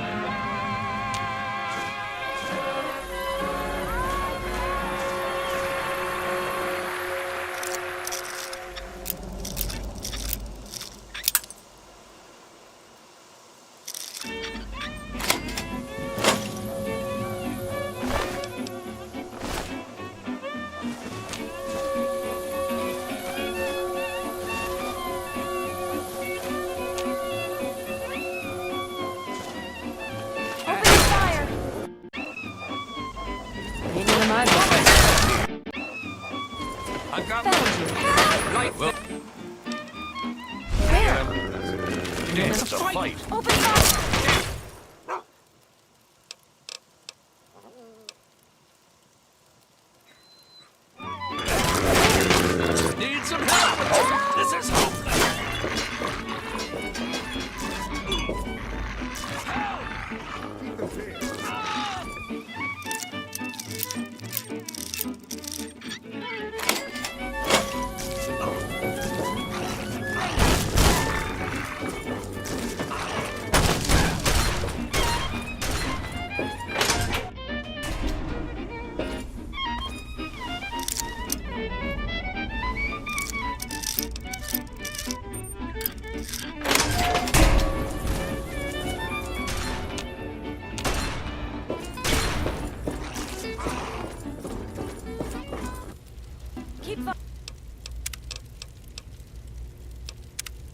Speaker 10: I got light. Well, damn, it's a fight.
Speaker 23: Open fire!
Speaker 10: Need some help. This is hopeless. Help!